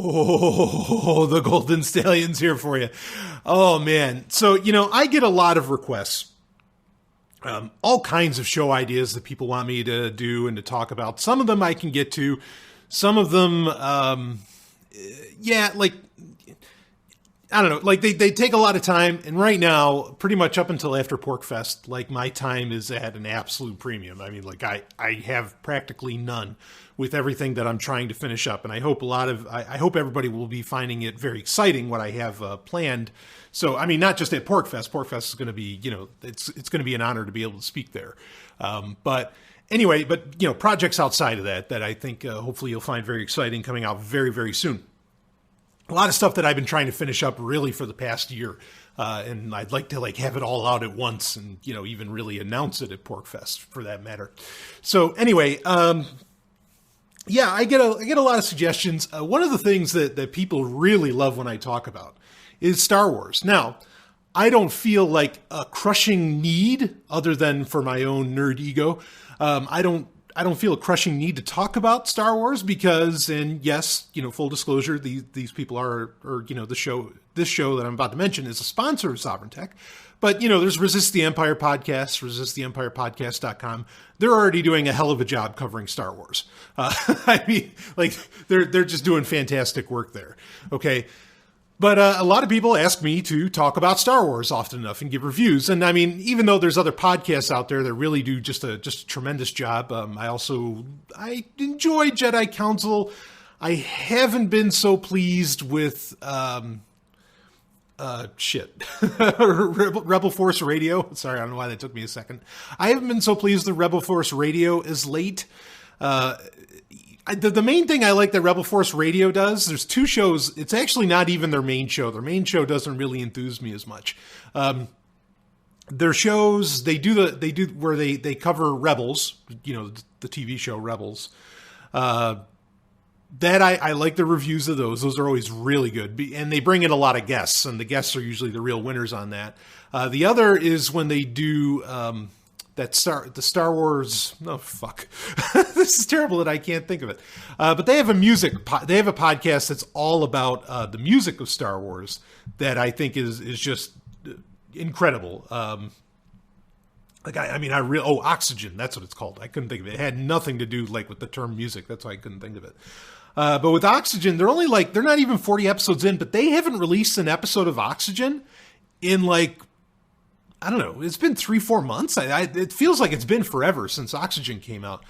Oh, the Golden Stallion's here for you. Oh, man. So, I get a lot of requests. All kinds of show ideas that people want me to do and to talk about. Some of them I can get to. Some of them, I don't know, like they take a lot of time. And right now, pretty much up until after PorkFest, like my time is at an absolute premium. I mean, like I have practically none with everything that I'm trying to finish up. And I hope I hope everybody will be finding it very exciting what I have planned. So, I mean, not just at PorkFest. PorkFest is going to be, it's going to be an honor to be able to speak there. But anyway, projects outside of that I think hopefully you'll find very exciting coming out very, very soon. A lot of stuff that I've been trying to finish up really for the past year. And I'd like to have it all out at once and, even really announce it at PorkFest for that matter. So anyway, I get a lot of suggestions. One of the things that people really love when I talk about is Star Wars. Now, I don't feel like a crushing need other than for my own nerd ego. I don't feel a crushing need to talk about Star Wars because, and yes, full disclosure, these people this show that I'm about to mention is a sponsor of Sovereign Tech. But, there's Resist the Empire podcast, resisttheempirepodcast.com. They're already doing a hell of a job covering Star Wars. I mean, they're just doing fantastic work there. Okay. But a lot of people ask me to talk about Star Wars often enough and give reviews. And I mean, even though there's other podcasts out there that really do just a tremendous job, I enjoy Jedi Council. I haven't been so pleased with Rebel Force Radio. Sorry, I don't know why that took me a second. I haven't been so pleased with Rebel Force Radio as late. The main thing I like that Rebel Force Radio does, there's two shows. It's actually not even their main show. Their main show doesn't really enthuse me as much. Their shows, they do where they cover Rebels, the TV show Rebels. That I like the reviews of those. Those are always really good. And they bring in a lot of guests, and the guests are usually the real winners on that. The other is when they do the Star Wars. Oh fuck, this is terrible that I can't think of it. But they have a podcast that's all about the music of Star Wars that I think is just incredible. Oxygen. That's what it's called. I couldn't think of it. It had nothing to do with the term music. That's why I couldn't think of it. But with Oxygen, they're not even 40 episodes in, but they haven't released an episode of Oxygen in I don't know. It's been 3-4 months. It feels like it's been forever since Oxygen came out.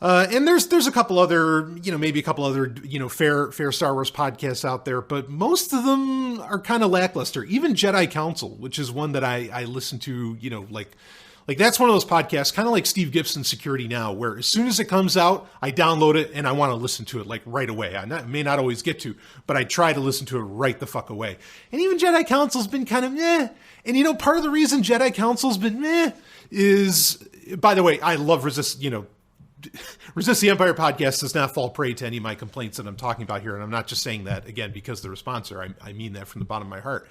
And there's a couple other, maybe a couple other, fair Star Wars podcasts out there, but most of them are kind of lackluster. Even Jedi Council, which is one that I listen to, that's one of those podcasts, kind of like Steve Gibson's Security Now, where as soon as it comes out, I download it and I want to listen to it right away. I may not always get to, but I try to listen to it right the fuck away. And even Jedi Council's been kind of meh. And part of the reason Jedi Council's been meh is, by the way, I love Resist the Empire podcast does not fall prey to any of my complaints that I'm talking about here. And I'm not just saying that, again, because they're a sponsor. I mean that from the bottom of my heart.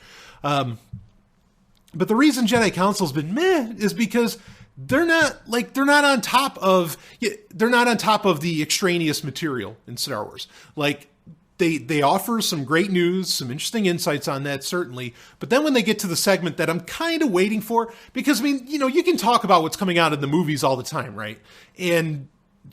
But the reason Jedi Council's been meh is because they're not on top of the extraneous material in Star Wars. They offer some great news, some interesting insights on that, certainly. But then when they get to the segment that I'm kind of waiting for, because you can talk about what's coming out in the movies all the time, right? And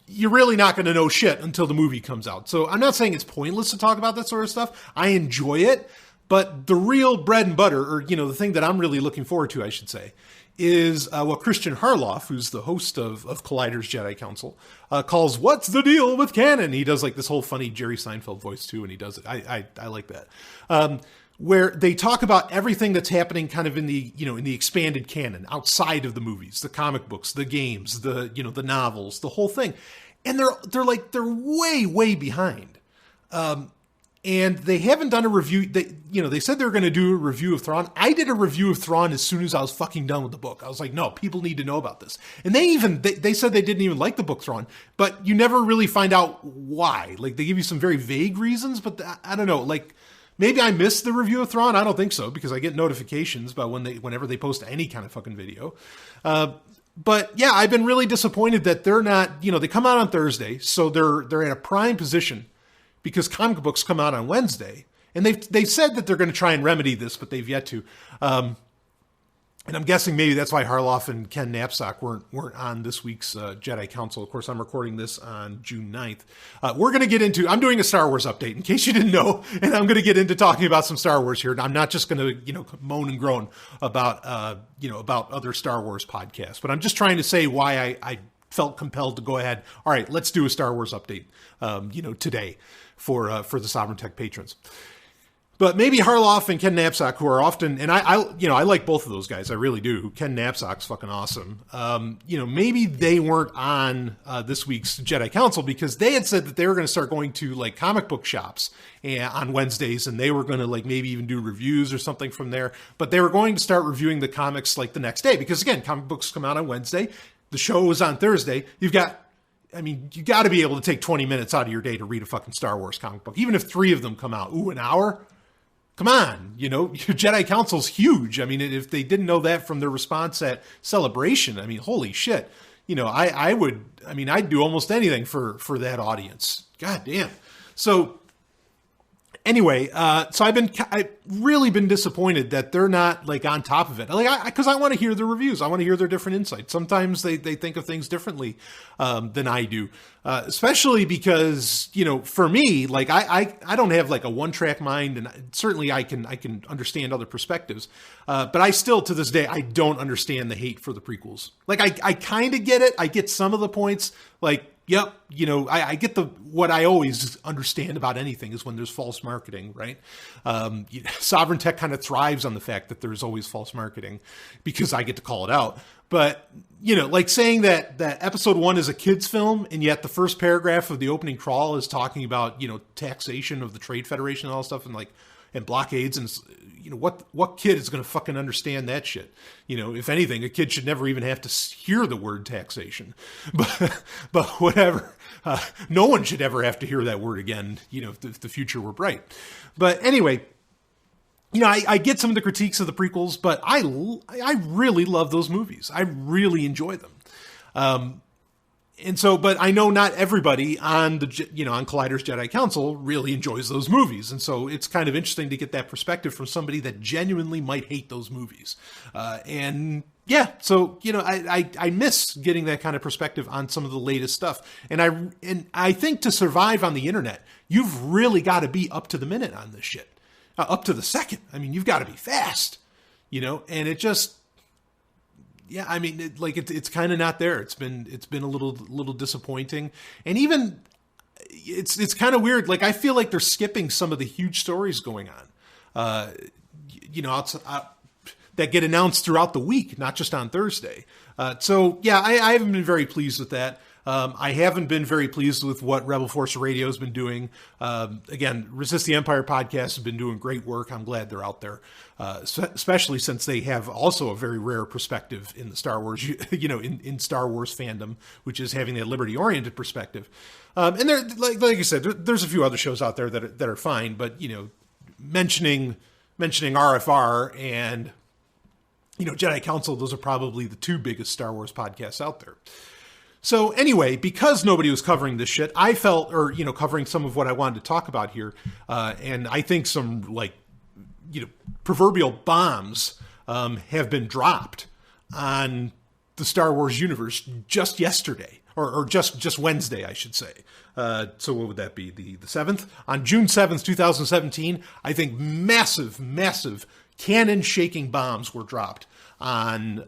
you're really not going to know shit until the movie comes out. So I'm not saying it's pointless to talk about that sort of stuff. I enjoy it. But the real bread and butter, or, the thing that I'm really looking forward to, I should say, is what Christian Harloff, who's the host of Collider's Jedi Council, calls What's the Deal with Canon? He does this whole funny Jerry Seinfeld voice too, and he does it. I like that. Where they talk about everything that's happening kind of in the, in the expanded canon, outside of the movies, the comic books, the games, the novels, the whole thing. And they're way, way behind. And they haven't done a review. They said they were going to do a review of Thrawn. I did a review of Thrawn as soon as I was fucking done with the book. I was like, no, people need to know about this. And they said they didn't even like the book Thrawn, but you never really find out why. They give you some very vague reasons, but I don't know. Maybe I missed the review of Thrawn. I don't think so, because I get notifications about whenever they post any kind of fucking video. But yeah, I've been really disappointed that they're not, they come out on Thursday, so they're in a prime position because comic books come out on Wednesday. And they've said that they're going to try and remedy this, but they've yet to. And I'm guessing maybe that's why Harloff and Ken Knapsack weren't on this week's Jedi Council. Of course, I'm recording this on June 9th. We're going to get into, I'm doing a Star Wars update, in case you didn't know, and I'm going to get into talking about some Star Wars here. I'm not just going to, moan and groan about, about other Star Wars podcasts, but I'm just trying to say why I felt compelled to go ahead. All right, let's do a Star Wars update, today for the Sovereign Tech patrons. But maybe Harloff and Ken Knapsack, who are often, and I like both of those guys, I really do. Ken Knapsack's fucking awesome. Maybe they weren't on this week's Jedi Council because they had said that they were going to start going to like comic book shops on Wednesdays, and they were going to like maybe even do reviews or something from there. But they were going to start reviewing the comics like the next day because again, comic books come out on Wednesday. The show is on Thursday. You got to be able to take 20 minutes out of your day to read a fucking Star Wars comic book, even if 3 of them come out. Ooh, an hour? Come on, your Jedi Council's huge. I mean, if they didn't know that from their response at Celebration, I mean, holy shit. I'd do almost anything for that audience. God damn. So anyway, I've really been disappointed that they're not like on top of it. Because I want to hear the reviews. I want to hear their different insights. Sometimes they think of things differently than I do. Especially because, for me, like I don't have like a one-track mind, and certainly I can understand other perspectives. But I still, to this day, I don't understand the hate for the prequels. Like I kind of get it. I get some of the points. Like, yep, I get what I always understand about anything is when there's false marketing, right? Sovereign Tech kind of thrives on the fact that there's always false marketing because I get to call it out. But, like saying that episode 1 is a kid's film, and yet the first paragraph of the opening crawl is talking about, taxation of the Trade Federation and all that stuff and blockades. And, what kid is going to fucking understand that shit? If anything, a kid should never even have to hear the word taxation. But whatever. No one should ever have to hear that word again, if the future were bright. But anyway, I get some of the critiques of the prequels, but I really love those movies. I really enjoy them. But I know not everybody on on Collider's Jedi Council really enjoys those movies. And so it's kind of interesting to get that perspective from somebody that genuinely might hate those movies. I miss getting that kind of perspective on some of the latest stuff. And I think to survive on the internet, you've really got to be up to the minute on this shit. Up to the second. I mean, you've got to be fast, and it just, it's kind of not there. It's been a little disappointing. And even it's kind of weird. Like, I feel like they're skipping some of the huge stories going on, that get announced throughout the week, not just on Thursday. I haven't been very pleased with that. I haven't been very pleased with what Rebel Force Radio has been doing. Again, Resist the Empire podcast has been doing great work. I'm glad they're out there, especially since they have also a very rare perspective in the Star Wars, in Star Wars fandom, which is having that liberty-oriented perspective. And there, like you said, there's a few other shows out there that are fine, but mentioning RFR and Jedi Council, those are probably the 2 biggest Star Wars podcasts out there. So anyway, because nobody was covering this shit, I felt, covering some of what I wanted to talk about here, and I think some proverbial bombs have been dropped on the Star Wars universe just yesterday, or just Wednesday, I should say. So what would that be? The 7th? On June 7th, 2017, I think massive cannon-shaking bombs were dropped on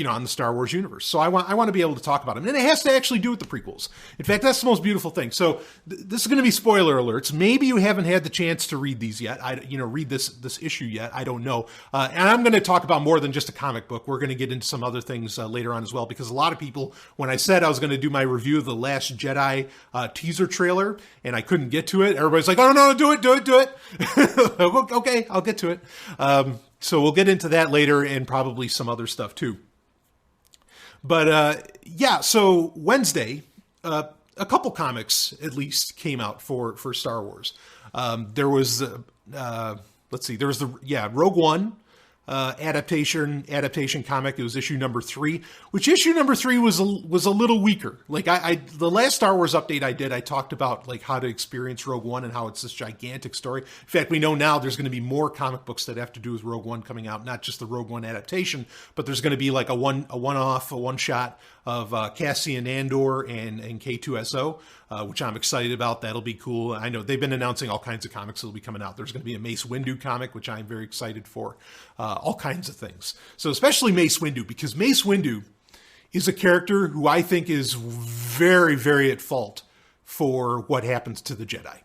on the Star Wars universe. So I want to be able to talk about them. And it has to actually do with the prequels. In fact, that's the most beautiful thing. So this is going to be spoiler alerts. Maybe you haven't had the chance to read these yet. Read this issue yet. I don't know. And I'm going to talk about more than just a comic book. We're going to get into some other things later on as well, because a lot of people, when I said I was going to do my review of the Last Jedi teaser trailer and I couldn't get to it, everybody's like, oh, no, do it. Okay, I'll get to it. So we'll get into that later and probably some other stuff too. But so Wednesday, a couple comics at least came out for Star Wars. There was, there was Rogue One, adaptation comic. It was issue number 3, which issue number 3 was a little weaker. Like the last Star Wars update I did, I talked about like how to experience Rogue One and how it's this gigantic story. In fact, we know now there's going to be more comic books that have to do with Rogue One coming out, not just the Rogue One adaptation, but there's going to be like a one shot of Cassian Andor and K2SO, which I'm excited about. That'll be cool. I know they've been announcing all kinds of comics that'll be coming out. There's going to be a Mace Windu comic, which I'm very excited for. All kinds of things. So especially Mace Windu, because Mace Windu is a character who I think is very, very at fault for what happens to the Jedi.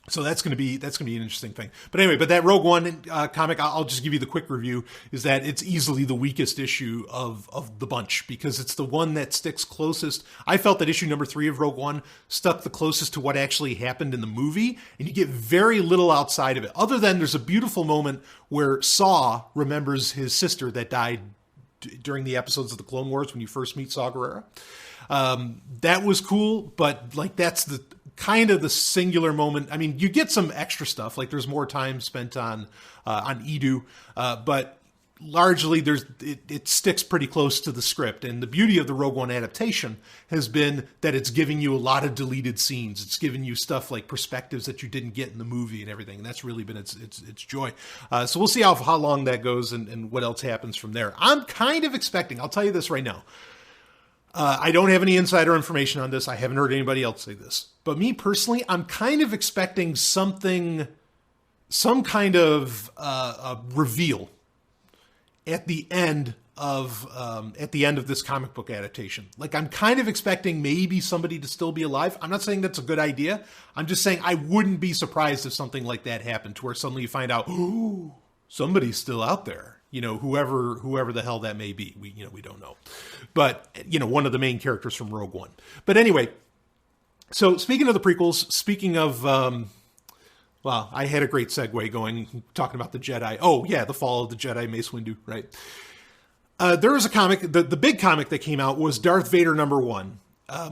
So that's going to be an interesting thing. But anyway, that Rogue One comic, I'll just give you the quick review, is that it's easily the weakest issue of the bunch because it's the one that sticks closest. I felt that issue number 3 of Rogue One stuck the closest to what actually happened in the movie, and you get very little outside of it, other than there's a beautiful moment where Saw remembers his sister that died during the episodes of the Clone Wars when you first meet Saw Gerrera. That was cool, but like that's the kind of the singular moment. I mean, you get some extra stuff, like there's more time spent on Edu, but largely it sticks pretty close to the script. And the beauty of the Rogue One adaptation has been that it's giving you a lot of deleted scenes. It's giving you stuff like perspectives that you didn't get in the movie and everything. And that's really been its joy. So we'll see how long that goes and what else happens from there. I'm kind of expecting, I'll tell you this right now. I don't have any insider information on this. I haven't heard anybody else say this. But me personally, I'm kind of expecting some kind of a reveal at the end of this comic book adaptation. Like I'm kind of expecting maybe somebody to still be alive. I'm not saying that's a good idea. I'm just saying I wouldn't be surprised if something like that happened, to where suddenly you find out, oh, somebody's still out there. You know, whoever the hell that may be, we don't know, but one of the main characters from Rogue One. But anyway, so speaking of the prequels, speaking of, well, I had a great segue going talking about the Jedi. Oh yeah, the Fall of the Jedi, Mace Windu, right? There was a comic. The big comic that came out was Darth Vader #1,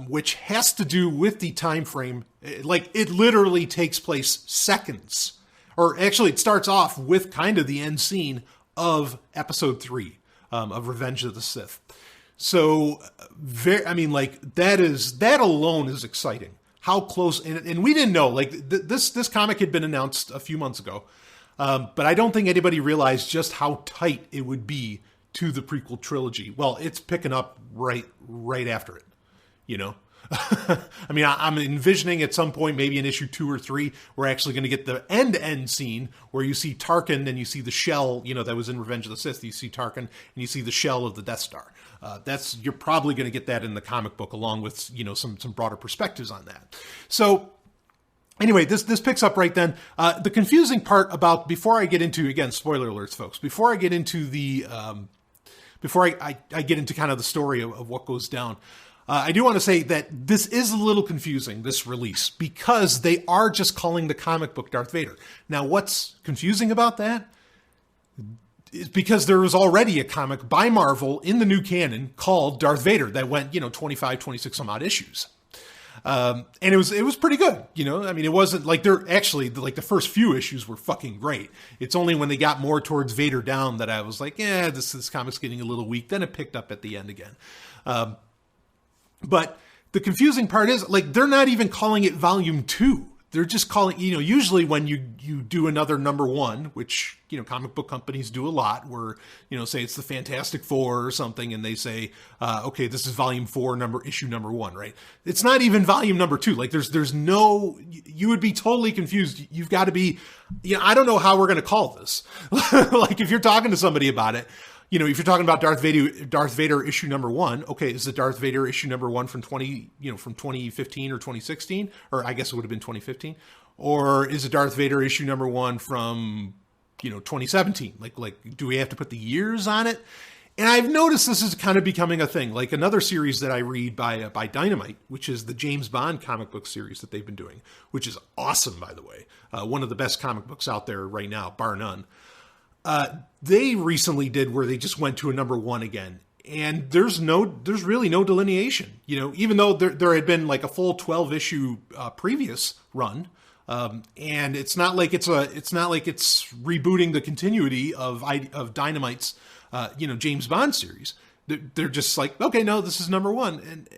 which has to do with the time frame. Like it literally takes place seconds, or actually, it starts off with kind of the end scene of episode 3 of Revenge of the Sith. So, that alone is exciting. How close, and we didn't know, like this comic had been announced a few months ago, but I don't think anybody realized just how tight it would be to the prequel trilogy. Well, it's picking up right after it, I mean, I'm envisioning at some point, maybe in issue 2 or 3, we're actually going to get the end scene where you see Tarkin and you see the shell, that was in Revenge of the Sith. You see Tarkin and you see the shell of the Death Star. You're probably going to get that in the comic book, along with, some broader perspectives on that. So anyway, this picks up right then. The confusing part about, before I get into, again, spoiler alerts, folks, before I get into before I get into kind of the story of what goes down, I do want to say that this is a little confusing, this release, because they are just calling the comic book Darth Vader. Now, what's confusing about that is because there was already a comic by Marvel in the new canon called Darth Vader that went, 25, 26 some odd issues. And it was pretty good, I mean, it wasn't like the first few issues were fucking great. It's only when they got more towards Vader Down that I was like, yeah, this comic's getting a little weak. Then it picked up at the end again. But the confusing part is, like, they're not even calling it volume 2. They're just calling, usually when you do another #1, which, comic book companies do a lot, where, say it's the Fantastic Four or something, and they say, okay, this is volume 4, issue #1, right? It's not even volume #2. Like, there's no, you would be totally confused. You've got to be, I don't know how we're going to call this. Like, if you're talking to somebody about it, if you're talking about Darth Vader issue #1, okay, is the Darth Vader issue #1 from 2015 or 2016, or I guess it would have been 2015, or is it Darth Vader issue #1 from 2017? Like, do we have to put the years on it? And I've noticed this is kind of becoming a thing. Like another series that I read by Dynamite, which is the James Bond comic book series that they've been doing, which is awesome, by the way, one of the best comic books out there right now, bar none. They recently did where they just went to a #1 again, and there's really no delineation, even though there had been like a full 12 issue previous run And it's not like it's rebooting the continuity of Dynamite's, James Bond series. They're just like, okay, no, this is number one. And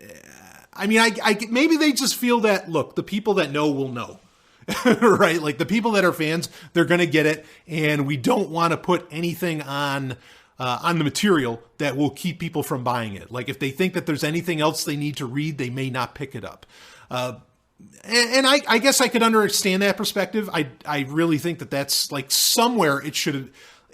I mean, I maybe they just feel that, look, the people that know will know. Right? Like the people that are fans, they're going to get it. And we don't want to put anything on the material that will keep people from buying it. Like if they think that there's anything else they need to read, they may not pick it up. And I guess I could understand that perspective. I really think that that's like somewhere it should have.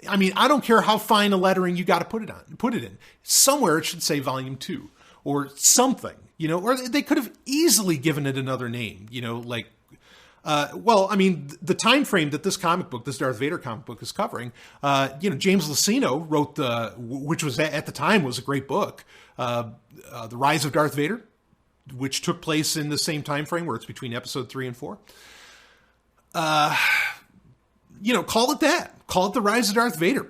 I mean, I don't care how fine a lettering you got to put it in. Somewhere it should say Volume 2 or something, or they could have easily given it another name, like. I mean, the time frame that this Darth Vader comic book is covering, James Luceno wrote which was at the time was a great book, The Rise of Darth Vader, which took place in the same time frame where it's between episode 3 and 4. Call it that. Call it The Rise of Darth Vader.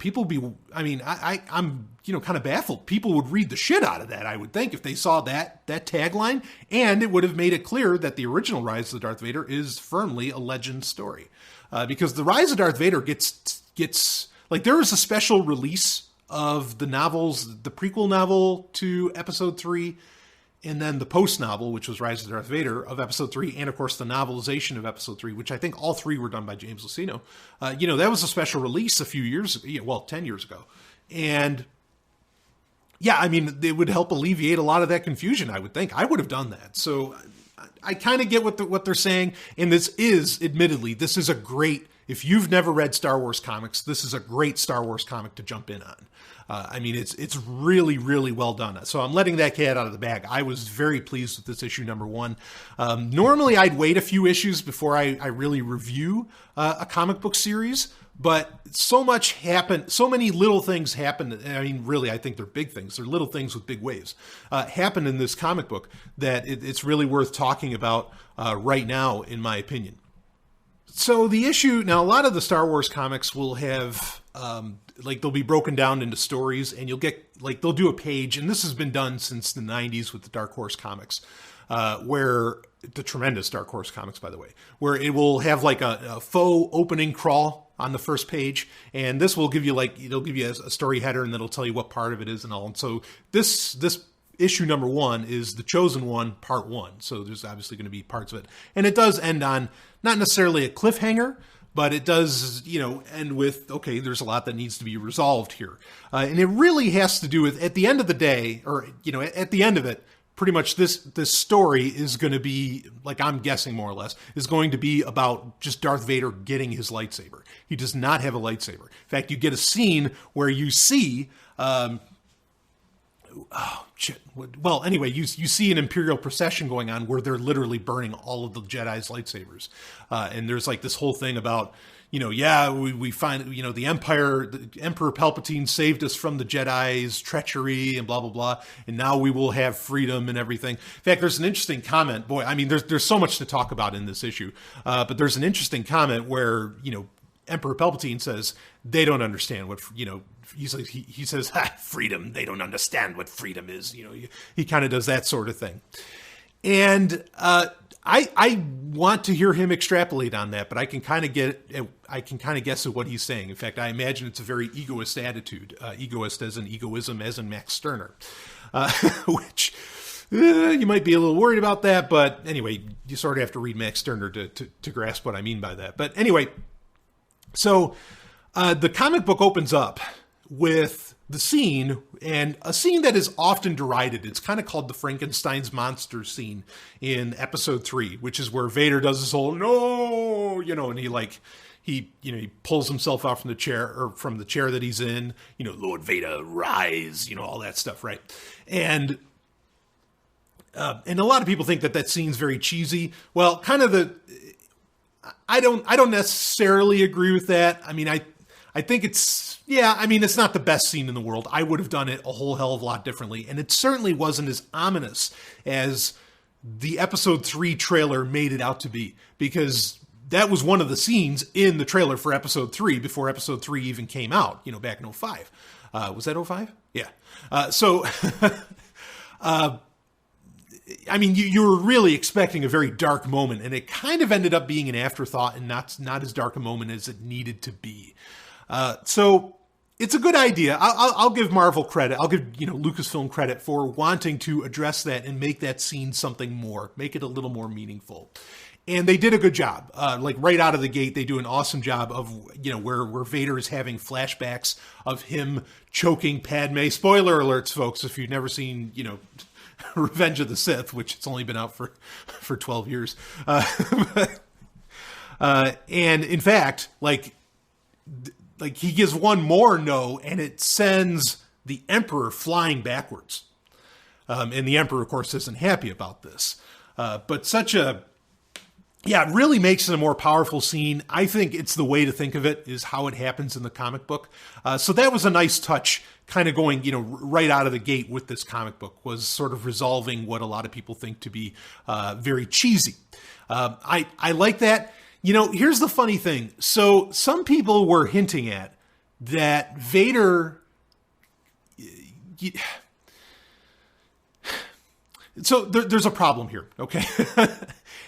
I'm kind of baffled. People would read the shit out of that, I would think, if they saw that tagline, and it would have made it clear that the original Rise of Darth Vader is firmly a legend story. Because The Rise of Darth Vader gets like, there was a special release of the novels, the prequel novel to episode 3, and then the post-novel, which was Rise of Darth Vader, of episode 3, and of course the novelization of episode 3, which I think all 3 were done by James Luceno. That was a special release 10 years ago. And yeah, I mean, it would help alleviate a lot of that confusion, I would think. I would have done that. So I kind of get what they're saying. And this is a great, if you've never read Star Wars comics, this is a great Star Wars comic to jump in on. It's really, really well done. So I'm letting that cat out of the bag. I was very pleased with this issue number 1. Normally I'd wait a few issues before I really review a comic book series, but so much happened. So many little things happened. I mean, really, I think they're big things. They're little things with big waves. Happened in this comic book that it's really worth talking about right now, in my opinion. So the issue, now a lot of the Star Wars comics will have, they'll be broken down into stories, and you'll get, they'll do a page, and this has been done since the 90s with the Dark Horse comics, where, the tremendous Dark Horse comics, by the way, where it will have a faux opening crawl on the first page, and this will give you it'll give you a story header, and it'll tell you what part of it is and all. And so this issue number 1 is The Chosen One, part 1. So there's obviously going to be parts of it. And it does end on not necessarily a cliffhanger, but it does, end with, okay, there's a lot that needs to be resolved here. And it really has to do with, at the end of the day, or, at the end of it, pretty much this story is going to be, I'm guessing more or less, is going to be about just Darth Vader getting his lightsaber. He does not have a lightsaber. In fact, you get a scene where you see, you see an Imperial procession going on where they're literally burning all of the Jedi's lightsabers. And there's this whole thing about, we find, the Emperor Palpatine saved us from the Jedi's treachery and blah, blah, blah. And now we will have freedom and everything. In fact, there's an interesting comment. Boy, I mean, there's so much to talk about in this issue. But there's an interesting comment where, Emperor Palpatine says, they don't understand what, he says, freedom, they don't understand what freedom is. He kind of does that sort of thing. And I want to hear him extrapolate on that, but I can kind of guess at what he's saying. In fact, I imagine it's a very egoist attitude, egoist as in egoism, as in Max Stirner, which you might be a little worried about that. But anyway, you sort of have to read Max Stirner to grasp what I mean by that. But anyway, so the comic book opens up with the scene, and a scene that is often derided. It's kind of called the Frankenstein's monster scene in episode 3, which is where Vader does this whole no, and he pulls himself out from the chair, or from the chair that he's in, Lord Vader, rise, all that stuff, right? And a lot of people think that scene's very cheesy. Well, kind of I don't necessarily agree with that. I mean, I think it's not the best scene in the world. I would have done it a whole hell of a lot differently. And it certainly wasn't as ominous as the episode 3 trailer made it out to be, because that was one of the scenes in the trailer for episode 3 before episode 3 even came out, back in 2005. Was that 2005? Yeah. I mean, you were really expecting a very dark moment, and it kind of ended up being an afterthought and not as dark a moment as it needed to be. So it's a good idea. I'll give Marvel credit. I'll give Lucasfilm credit for wanting to address that and make that scene something more, make it a little more meaningful. And they did a good job. Like right out of the gate, they do an awesome job of where Vader is having flashbacks of him choking Padme. Spoiler alerts, folks, if you've never seen Revenge of the Sith, which it's only been out for 12 years. And in fact, like he gives one more no, and it sends the Emperor flying backwards. And the Emperor, of course, isn't happy about this. But it really makes it a more powerful scene. I think it's the way to think of it is how it happens in the comic book. So that was a nice touch, kind of going, right out of the gate with this comic book, was sort of resolving what a lot of people think to be very cheesy. I like that. Here's the funny thing. So some people were hinting at that Vader... So there's a problem here, okay?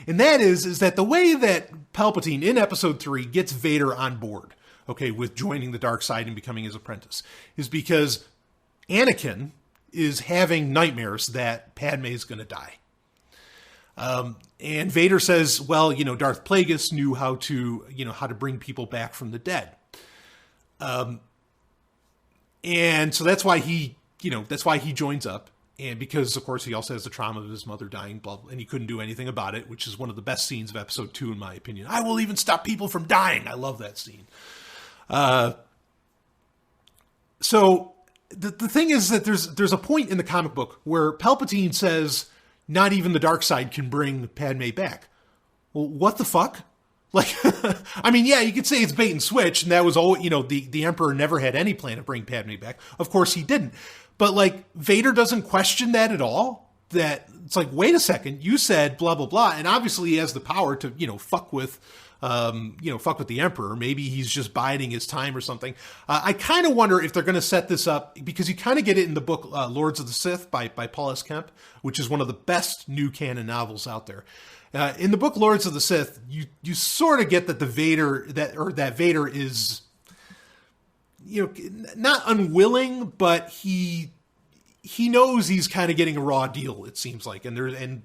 And that is that the way that Palpatine in Episode 3 gets Vader on board, okay, with joining the dark side and becoming his apprentice, is because Anakin is having nightmares that Padme is going to die. And Vader says, well, Darth Plagueis knew how to bring people back from the dead. And so that's why he joins up. And because, of course, he also has the trauma of his mother dying, blah, blah, and he couldn't do anything about it, which is one of the best scenes of Episode 2, in my opinion. I will even stop people from dying. I love that scene. So the thing is that there's a point in the comic book where Palpatine says, not even the dark side can bring Padme back. Well, what the fuck? Like, I mean, yeah, you could say it's bait and switch, and that was all, the Emperor never had any plan to bring Padme back. Of course he didn't. But, like, Vader doesn't question that at all. That it's like, wait a second, you said blah, blah, blah. And obviously he has the power to, fuck with the Emperor. Maybe he's just biding his time or something. I kind of wonder if they're going to set this up, because you kind of get it in the book Lords of the Sith by Paul S. Kemp, which is one of the best new canon novels out there. In the book Lords of the Sith, you sort of get that that Vader is... not unwilling, but he knows he's kind of getting a raw deal, it seems like, and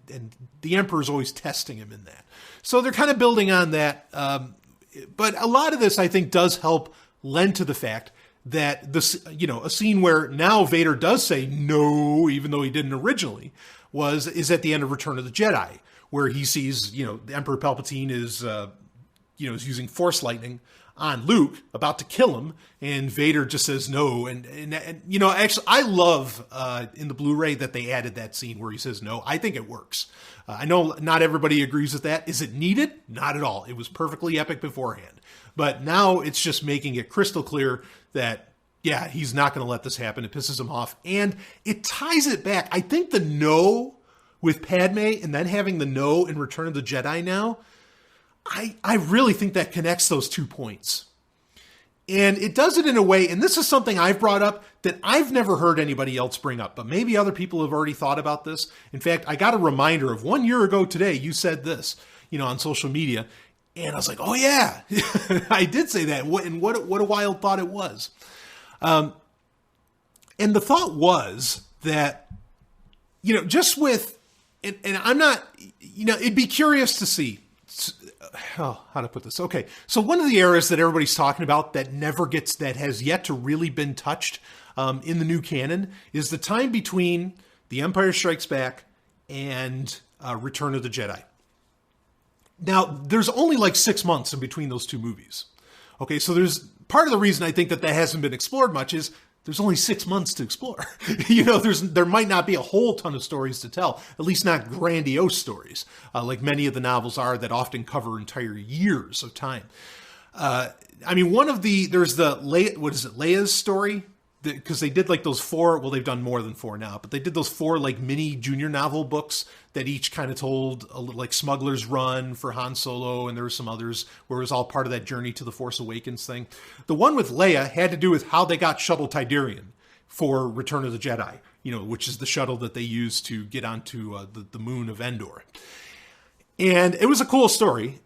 the Emperor's always testing him in that. So they're kind of building on that. But a lot of this, I think, does help lend to the fact that a scene where now Vader does say no, even though he didn't originally, is at the end of Return of the Jedi, where he sees, Emperor Palpatine is using Force lightning on Luke, about to kill him, and Vader just says no. And actually, I love in the Blu-ray that they added that scene where he says no. I think it works. I know not everybody agrees with that. Is it needed? Not at all. It was perfectly epic beforehand. But now it's just making it crystal clear that, yeah, he's not going to let this happen. It pisses him off. And it ties it back. I think the no with Padme and then having the no in Return of the Jedi now, I really think that connects those 2 points. And it does it in a way, and this is something I've brought up that I've never heard anybody else bring up, but maybe other people have already thought about this. In fact, I got a reminder of 1 year ago today, you said this, on social media, and I was like, oh yeah, I did say that, and what a wild thought it was. And the thought was that, just with, and I'm not, it'd be curious to see, how to put this? Okay, so one of the eras that everybody's talking about that has yet to really been touched in the new canon is the time between The Empire Strikes Back and Return of the Jedi. Now, there's only like 6 months in between those two movies. Okay, so there's part of the reason I think that hasn't been explored much is there's only 6 months to explore. There might not be a whole ton of stories to tell, at least not grandiose stories, like many of the novels are that often cover entire years of time. There's Leia's story, because they did like those 4, well, they've done more than 4 now, but they did those 4 like mini junior novel books that each kind of told a little, like Smuggler's Run for Han Solo, and there were some others where it was all part of that journey to the Force Awakens thing. The one with Leia had to do with how they got Shuttle Tydirium for Return of the Jedi. which is the shuttle that they use to get onto the moon of Endor. And it was a cool story.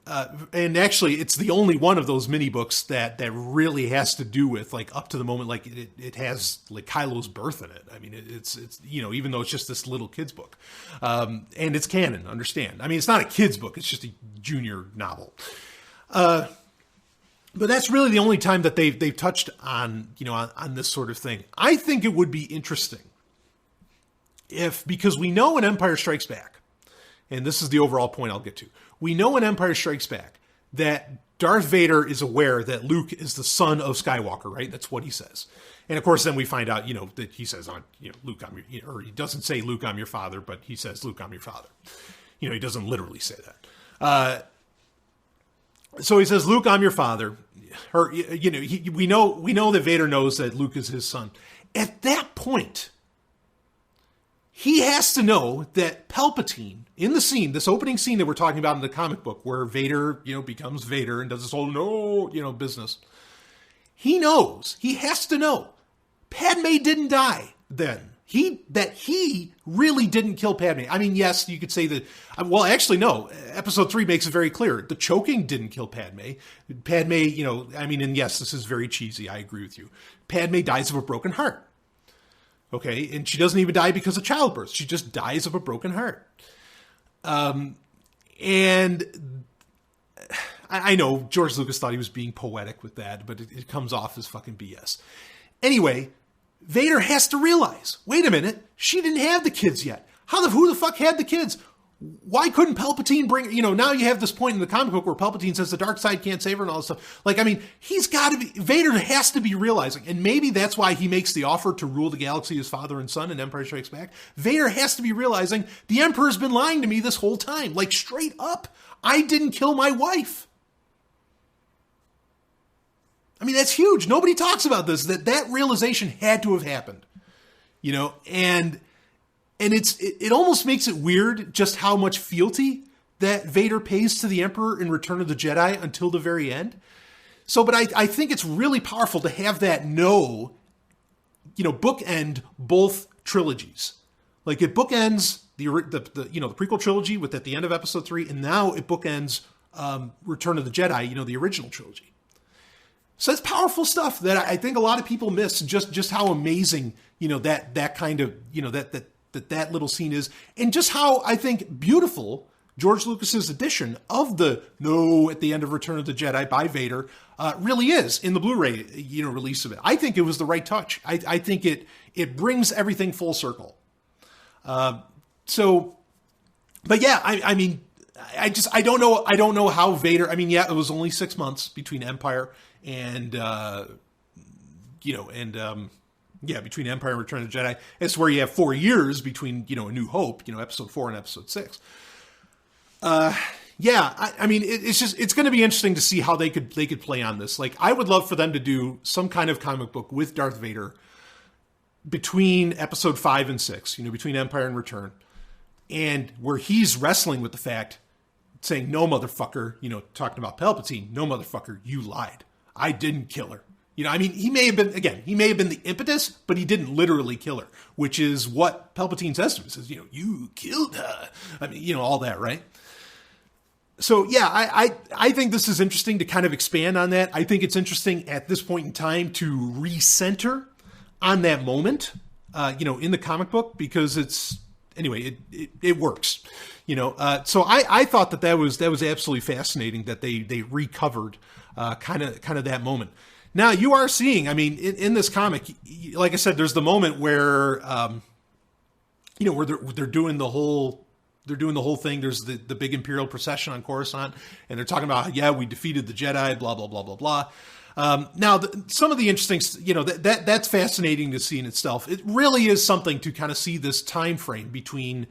And actually, it's the only one of those mini books that really has to do with, like, up to the moment, like, it has, like, Kylo's birth in it. I mean, it's even though it's just this little kid's book. And it's canon, understand. I mean, it's not a kid's book. It's just a junior novel. But that's really the only time that they've touched on, on this sort of thing. I think it would be interesting because we know in Empire Strikes Back, and this is the overall point I'll get to. We know in Empire Strikes Back that Darth Vader is aware that Luke is the son of Skywalker, right? That's what he says. And of course, then we find out, that he says, Luke, I'm your, or he doesn't say Luke, I'm your father, but he says, Luke, I'm your father. He doesn't literally say that. So he says, Luke, I'm your father. Or, we know that Vader knows that Luke is his son. At that point, he has to know that Palpatine, in the scene, this opening scene that we're talking about in the comic book, where Vader, becomes Vader and does this whole business. He knows, he has to know, Padme didn't die then. That he really didn't kill Padme. I mean, yes, you could say that, well, actually, no. Episode 3 makes it very clear. The choking didn't kill Padme. Padme, and yes, this is very cheesy. I agree with you. Padme dies of a broken heart. Okay, and she doesn't even die because of childbirth. She just dies of a broken heart. And I know George Lucas thought he was being poetic with that, but it comes off as fucking BS. Anyway, Vader has to realize, wait a minute, she didn't have the kids yet. Who the fuck had the kids? Why couldn't Palpatine bring, now you have this point in the comic book where Palpatine says the dark side can't save her and all this stuff. Vader has to be realizing, and maybe that's why he makes the offer to rule the galaxy as father and son in Empire Strikes Back. Vader has to be realizing the Emperor's been lying to me this whole time. Like, straight up, I didn't kill my wife. I mean, that's huge. Nobody talks about this, that realization had to have happened, and it almost makes it weird just how much fealty that Vader pays to the Emperor in Return of the Jedi until the very end. So, but I think it's really powerful to have that bookend both trilogies. Like, it bookends the prequel trilogy with at the end of Episode 3, and now it bookends Return of the Jedi, the original trilogy. So that's powerful stuff that I think a lot of people miss, just how amazing, that kind of, that little scene is, and just how, I think, beautiful George Lucas's edition of the no at the end of Return of the Jedi by Vader really is in the Blu-ray, release of it. I think it was the right touch. I think it brings everything full circle. But yeah, I don't know how Vader, it was only 6 months between Empire and, between Empire and Return of the Jedi. It's where you have 4 years between, A New Hope, Episode 4 and Episode 6. It's going to be interesting to see how they could play on this. Like, I would love for them to do some kind of comic book with Darth Vader between Episode 5 and 6, between Empire and Return, and where he's wrestling with the fact, saying, no, motherfucker, talking about Palpatine, no, motherfucker, you lied. I didn't kill her. He may have been the impetus, but he didn't literally kill her, which is what Palpatine says to him. He says, you killed her. All that, right? So, yeah, I think this is interesting to kind of expand on that. I think it's interesting at this point in time to recenter on that moment, in the comic book, because it works, So I thought that was absolutely fascinating that they recovered kind of that moment. Now you are seeing, in this comic, like I said, there's the moment where, where they're doing the whole thing. There's the big Imperial procession on Coruscant, and they're talking about, we defeated the Jedi, blah, blah, blah, blah, blah. Now, some of the interesting, that's fascinating to see in itself. It really is something to kind of see this time frame between,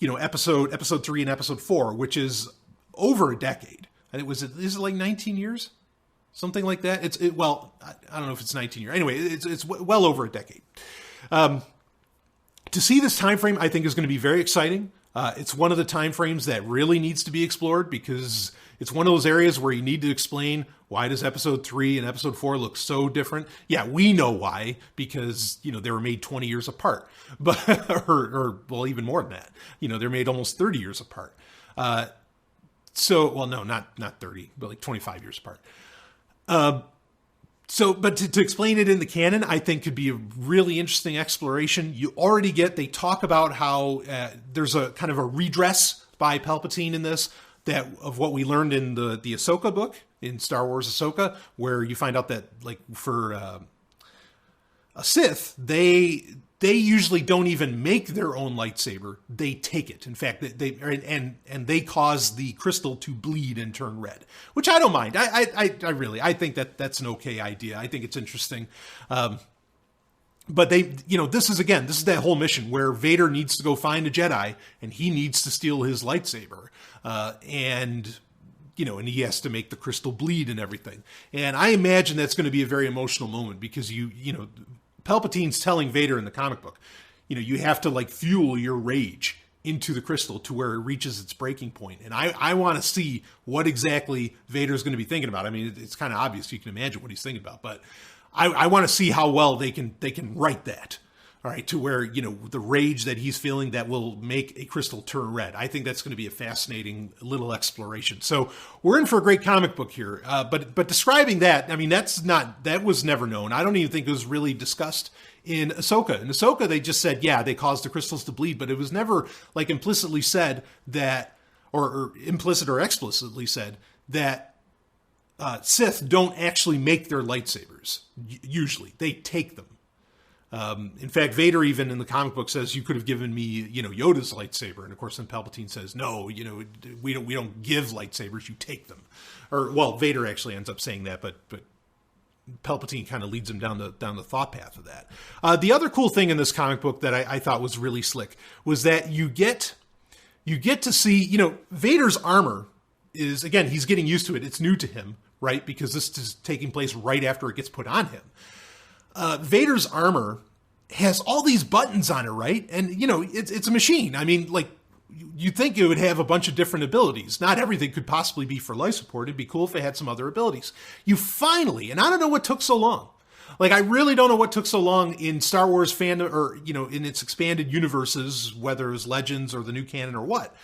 episode 3 and episode 4, which is over a decade. And is it like 19 years? Something like that. I don't know if it's 19 years. Anyway, it's well over a decade. To see this time frame, I think, is going to be very exciting. It's one of the time frames that really needs to be explored because, It's one of those areas where you need to explain, why does episode 3 and episode 4 look so different? Yeah, we know why, because, they were made 20 years apart, but, or well, even more than that. They're made almost 30 years apart. Well, no, not 30, but like 25 years apart. But to explain it in the canon, I think could be a really interesting exploration. They talk about how there's a kind of a redress by Palpatine in this, that of what we learned in the Ahsoka book, in Star Wars Ahsoka, where you find out that, like, for a Sith, they usually don't even make their own lightsaber. They take it. In fact, they cause the crystal to bleed and turn red, which I don't mind. I think that's an okay idea. I think it's interesting. But this is that whole mission where Vader needs to go find a Jedi and he needs to steal his lightsaber. And he has to make the crystal bleed and everything. And I imagine that's going to be a very emotional moment, because Palpatine's telling Vader in the comic book, you have to, like, fuel your rage into the crystal to where it reaches its breaking point. And I want to see what exactly Vader's going to be thinking about. I mean, it's kind of obvious. You can imagine what he's thinking about, but I want to see how well they can write that. All right, to where, the rage that he's feeling that will make a crystal turn red. I think that's going to be a fascinating little exploration. So we're in for a great comic book here. But describing that, I mean, that was never known. I don't even think it was really discussed in Ahsoka. In Ahsoka, they just said, yeah, they caused the crystals to bleed, but it was never, like, implicitly said that, or implicit or explicitly said that Sith don't actually make their lightsabers. Usually, they take them. In fact, Vader even in the comic book says, you could have given me, Yoda's lightsaber. And of course, then Palpatine says, no, we don't give lightsabers, you take them. Or, well, Vader actually ends up saying that, but Palpatine kind of leads him down the thought path of that. The other cool thing in this comic book that I thought was really slick was that you get to see, Vader's armor is, again, he's getting used to it. It's new to him, right? Because this is taking place right after it gets put on him. Vader's armor has all these buttons on it, right? And, it's a machine. I mean, like, you'd think it would have a bunch of different abilities. Not everything could possibly be for life support. It'd be cool if it had some other abilities. You finally, and I don't know what took so long. Like, I really don't know what took so long in Star Wars fandom, or, in its expanded universes, whether it was Legends or the new canon or what.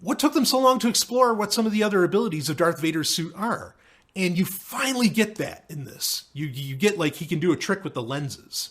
What took them so long to explore what some of the other abilities of Darth Vader's suit are? And you finally get that in this. You get, like, he can do a trick with the lenses,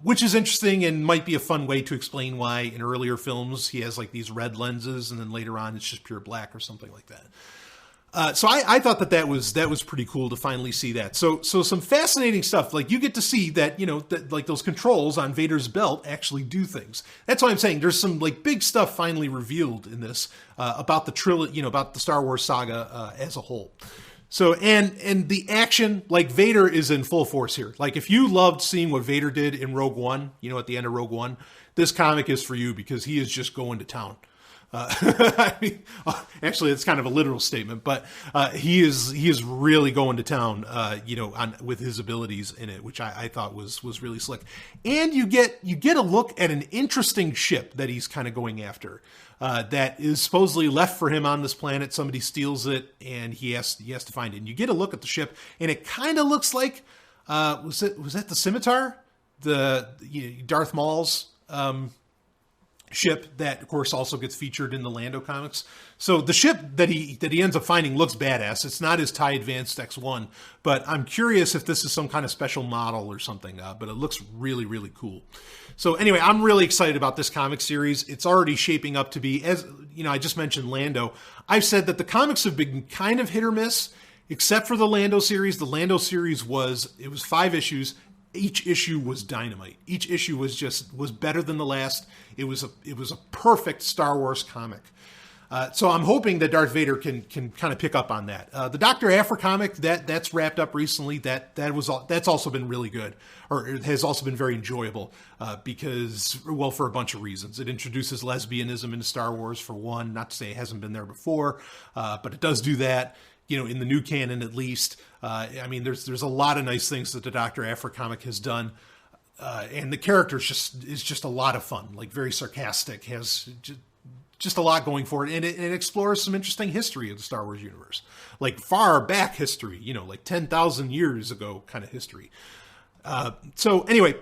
which is interesting and might be a fun way to explain why in earlier films he has, like, these red lenses and then later on it's just pure black or something like that. So I thought that was pretty cool to finally see that. So some fascinating stuff. Like, you get to see that, that, like, those controls on Vader's belt actually do things. That's why I'm saying there's some, like, big stuff finally revealed in this about the trilogy, about the Star Wars saga as a whole. So, and the action, like, Vader is in full force here. Like, if you loved seeing what Vader did in Rogue One, at the end of Rogue One, this comic is for you, because he is just going to town. I mean, actually, it's kind of a literal statement, but he is really going to town, with his abilities in it, which I thought was really slick. And you get a look at an interesting ship that he's kind of going after. That is supposedly left for him on this planet. Somebody steals it, and he has to find it. And you get a look at the ship, and it kind of looks like was that the Scimitar, the Darth Maul's ship that, of course, also gets featured in the Lando comics. So the ship that he ends up finding looks badass. It's not his TIE Advanced X1, but I'm curious if this is some kind of special model or something. But it looks really, really cool. So anyway, I'm really excited about this comic series. It's already shaping up to be, as I just mentioned Lando. I've said that the comics have been kind of hit or miss, except for the Lando series. The Lando series was 5 issues. Each issue was dynamite. Each issue was better than the last. It was a perfect Star Wars comic. So I'm hoping that Darth Vader can kind of pick up on that. The Dr. Aphra comic that's wrapped up recently. That's also been really good, or it has also been very enjoyable because, well, for a bunch of reasons. It introduces lesbianism into Star Wars, for one. Not to say it hasn't been there before, but it does do that. In the new canon at least. I mean, there's a lot of nice things that the Dr. Aphra comic has done. And the character is just a lot of fun, like very sarcastic, has just just a lot going for it, and it explores some interesting history of the Star Wars universe, like far back history, like 10,000 years ago kind of history. So anyway,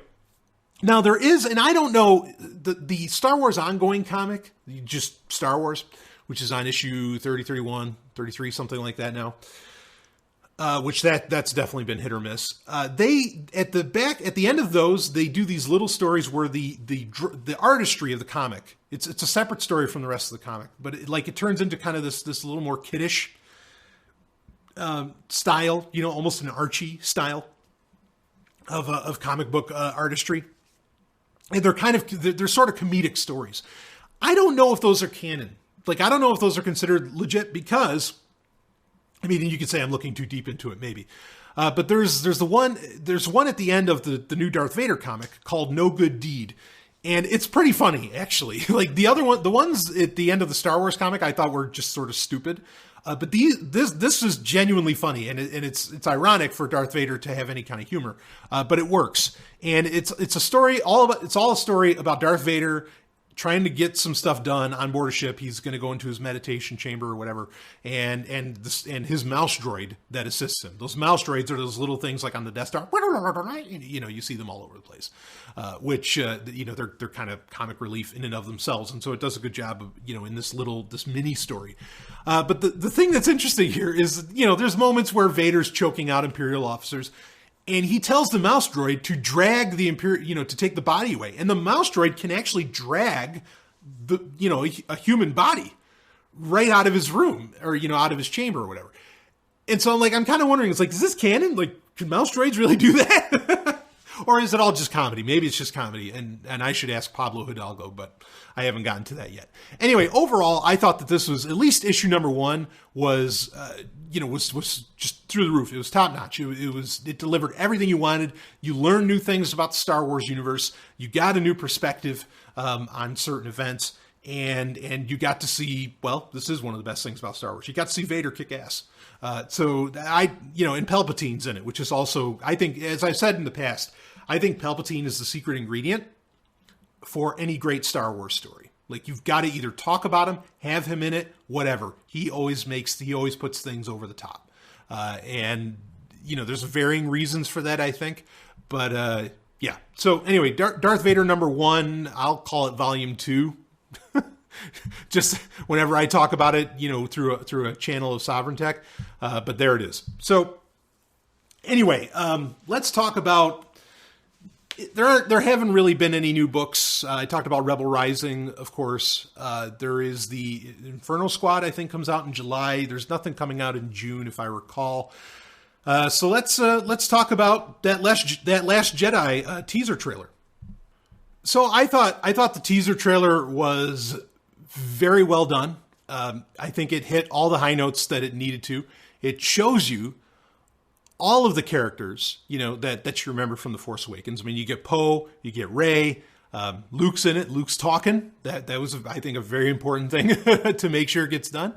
now there is, and I don't know, the Star Wars ongoing comic, just Star Wars, which is on issue 30, 31, 33, something like that now. Which that's definitely been hit or miss. They at the end of those, they do these little stories where the artistry of the comic, it's a separate story from the rest of the comic, but it turns into kind of this little more kiddish style, almost an Archie style of comic book artistry. And they're sort of comedic stories. I don't know if those are canon. I don't know if those are considered legit because, you could say I'm looking too deep into it, maybe. But there's one at the end of the new Darth Vader comic called No Good Deed. And it's pretty funny, actually. The ones at the end of the Star Wars comic I thought were just sort of stupid. But this is genuinely funny, and it's ironic for Darth Vader to have any kind of humor. But it works. And it's a story it's all a story about Darth Vader trying to get some stuff done on board a ship. He's going to go into his meditation chamber or whatever, and his mouse droid that assists him. Those mouse droids are those little things like on the Death Star. You see them all over the place, which they're kind of comic relief in and of themselves, and so it does a good job of in this mini story. But the thing that's interesting here is there's moments where Vader's choking out Imperial officers. And he tells the mouse droid to drag the to take the body away. And the mouse droid can actually drag a human body right out of his room or, out of his chamber or whatever. And so I'm kind of wondering, is this canon? Can mouse droids really do that? Or is it all just comedy? Maybe it's just comedy. And I should ask Pablo Hidalgo, but I haven't gotten to that yet. Anyway, overall, I thought that this was, at least issue number 1 was just through the roof. It was top notch. It delivered everything you wanted. You learned new things about the Star Wars universe. You got a new perspective on certain events, and you got to see, well, this is one of the best things about Star Wars. You got to see Vader kick ass. And Palpatine's in it, which is also, I think, as I've said in the past, I think Palpatine is the secret ingredient for any great Star Wars story. You've got to either talk about him, have him in it, whatever. He always puts things over the top. And there's varying reasons for that, I think. But yeah. So anyway, Darth Vader number 1, I'll call it volume 2. Just whenever I talk about it, through a channel of Sovereign Tech. But there it is. So anyway, let's talk about. There haven't really been any new books. I talked about Rebel Rising, of course. There is the Inferno Squad, I think, comes out in July. There's nothing coming out in June, if I recall. So let's talk about that Last Jedi teaser trailer. So I thought the teaser trailer was very well done. I think it hit all the high notes that it needed to. It shows you all of the characters, that you remember from The Force Awakens. You get Poe, you get Rey, Luke's in it. Luke's talking. That was, I think, a very important thing to make sure it gets done.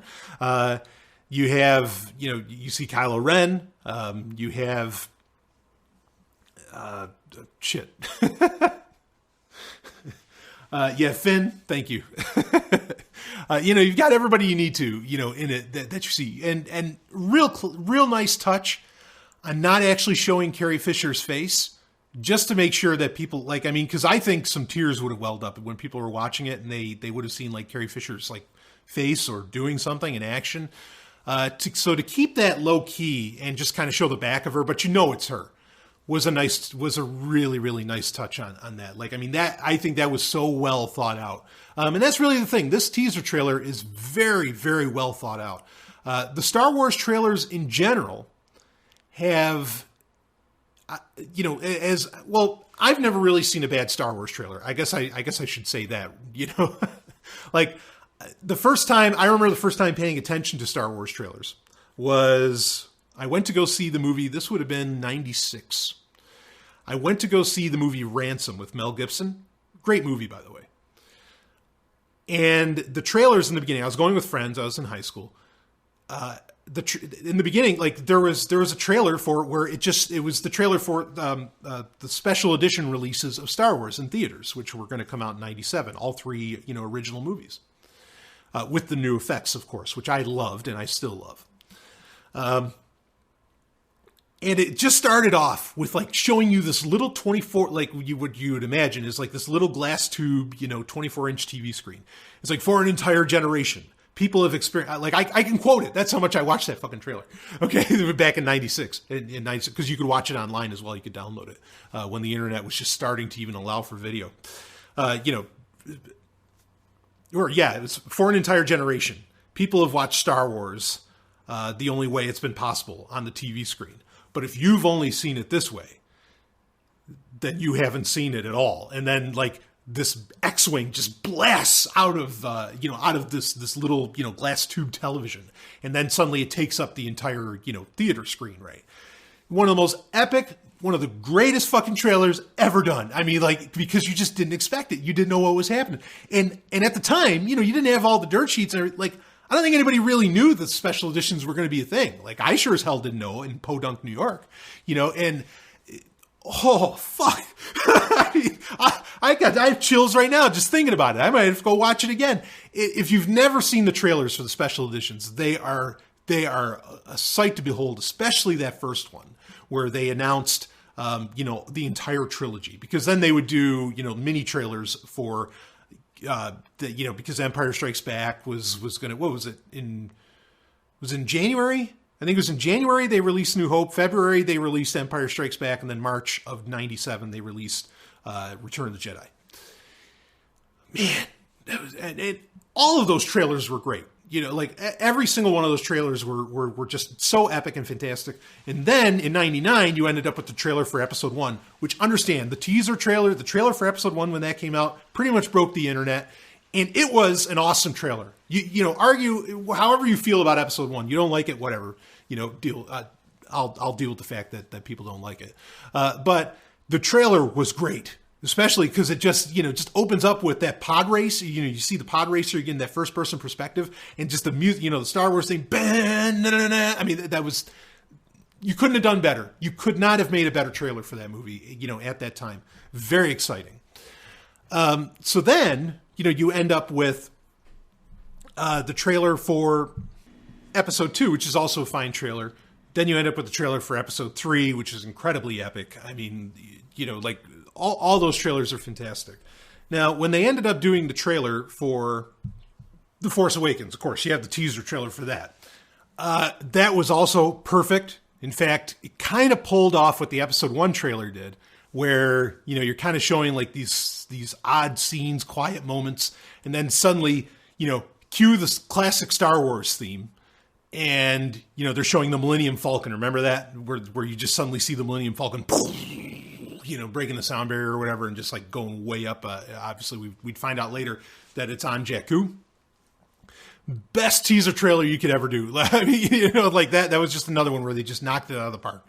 You have, you see Kylo Ren. You have, Finn. Thank you. You've got everybody you need to, in it that you see, and real nice touch. I'm not actually showing Carrie Fisher's face just to make sure that people because I think some tears would have welled up when people were watching it and they would have seen Carrie Fisher's face or doing something in action. So to keep that low key and just kind of show the back of her, but it's her, was a really, really nice touch on that. That, I think that was so well thought out. And that's really the thing. This teaser trailer is very, very well thought out. The Star Wars trailers in general have, as well, I've never really seen a bad Star Wars trailer. I guess I should say that, the first time paying attention to Star Wars trailers was I went to go see the movie. This would have been 96. I went to go see the movie Ransom with Mel Gibson. Great movie, by the way. And the trailers in the beginning, I was going with friends. I was in high school. In the beginning, there was a trailer for where it was the trailer for the special edition releases of Star Wars in theaters, which were going to come out in 97, all 3 original movies. with the new effects, of course, which I loved and I still love. And it just started off with like showing you this little 24, like you would imagine is like this little glass tube, 24-inch TV screen. It's like for an entire generation. People have experienced, like I can quote it. That's how much I watched that fucking trailer. Okay, back in 96, because you could watch it online as well. You could download it when the internet was just starting to even allow for video. It was for an entire generation. People have watched Star Wars the only way it's been possible on the TV screen. But if you've only seen it this way, then you haven't seen it at all. And then like this X-wing just blasts out of this little glass tube television, and then suddenly it takes up the entire theater screen. Right, one of the most epic, one of the greatest fucking trailers ever done. I mean, like, because you just didn't expect it, you didn't know what was happening, and at the time, you didn't have all the dirt sheets, and like, I don't think anybody really knew that special editions were going to be a thing. Like, I sure as hell didn't know in Podunk, New York, and oh, fuck. I have chills right now just thinking about it. I might have to go watch it again. If you've never seen the trailers for the special editions, they are a sight to behold, especially that first one where they announced, the entire trilogy, because then they would do, mini trailers for, because Empire Strikes Back was going to, what was it in January? I think it was in January they released New Hope. February they released Empire Strikes Back, and then March of '97 they released Return of the Jedi. Man, and all of those trailers were great. Like every single one of those trailers were just so epic and fantastic. And then in '99 you ended up with the trailer for Episode 1, which, understand, the trailer for Episode 1 when that came out pretty much broke the internet. And it was an awesome trailer. Argue however you feel about Episode 1. You don't like it, whatever. I'll deal with the fact that people don't like it. But the trailer was great, especially because it just opens up with that pod race. You see the pod racer, again, that first person perspective, and just the music. The Star Wars thing. I mean, that was. You couldn't have done better. You could not have made a better trailer for that movie. At that time, very exciting. So then. You end up with the trailer for Episode 2, which is also a fine trailer. Then you end up with the trailer for Episode 3, which is incredibly epic. I mean, like all those trailers are fantastic. Now, when they ended up doing the trailer for The Force Awakens, of course, you have the teaser trailer for that. That was also perfect. In fact, it kind of pulled off what the Episode 1 trailer did, where, you're kind of showing like these odd scenes, quiet moments, and then suddenly, cue this classic Star Wars theme, and, they're showing the Millennium Falcon. Remember that? Where you just suddenly see the Millennium Falcon, breaking the sound barrier or whatever, and just like going way up. Obviously, we'd find out later that it's on Jakku. Best teaser trailer you could ever do. I mean, like that was just another one where they just knocked it out of the park.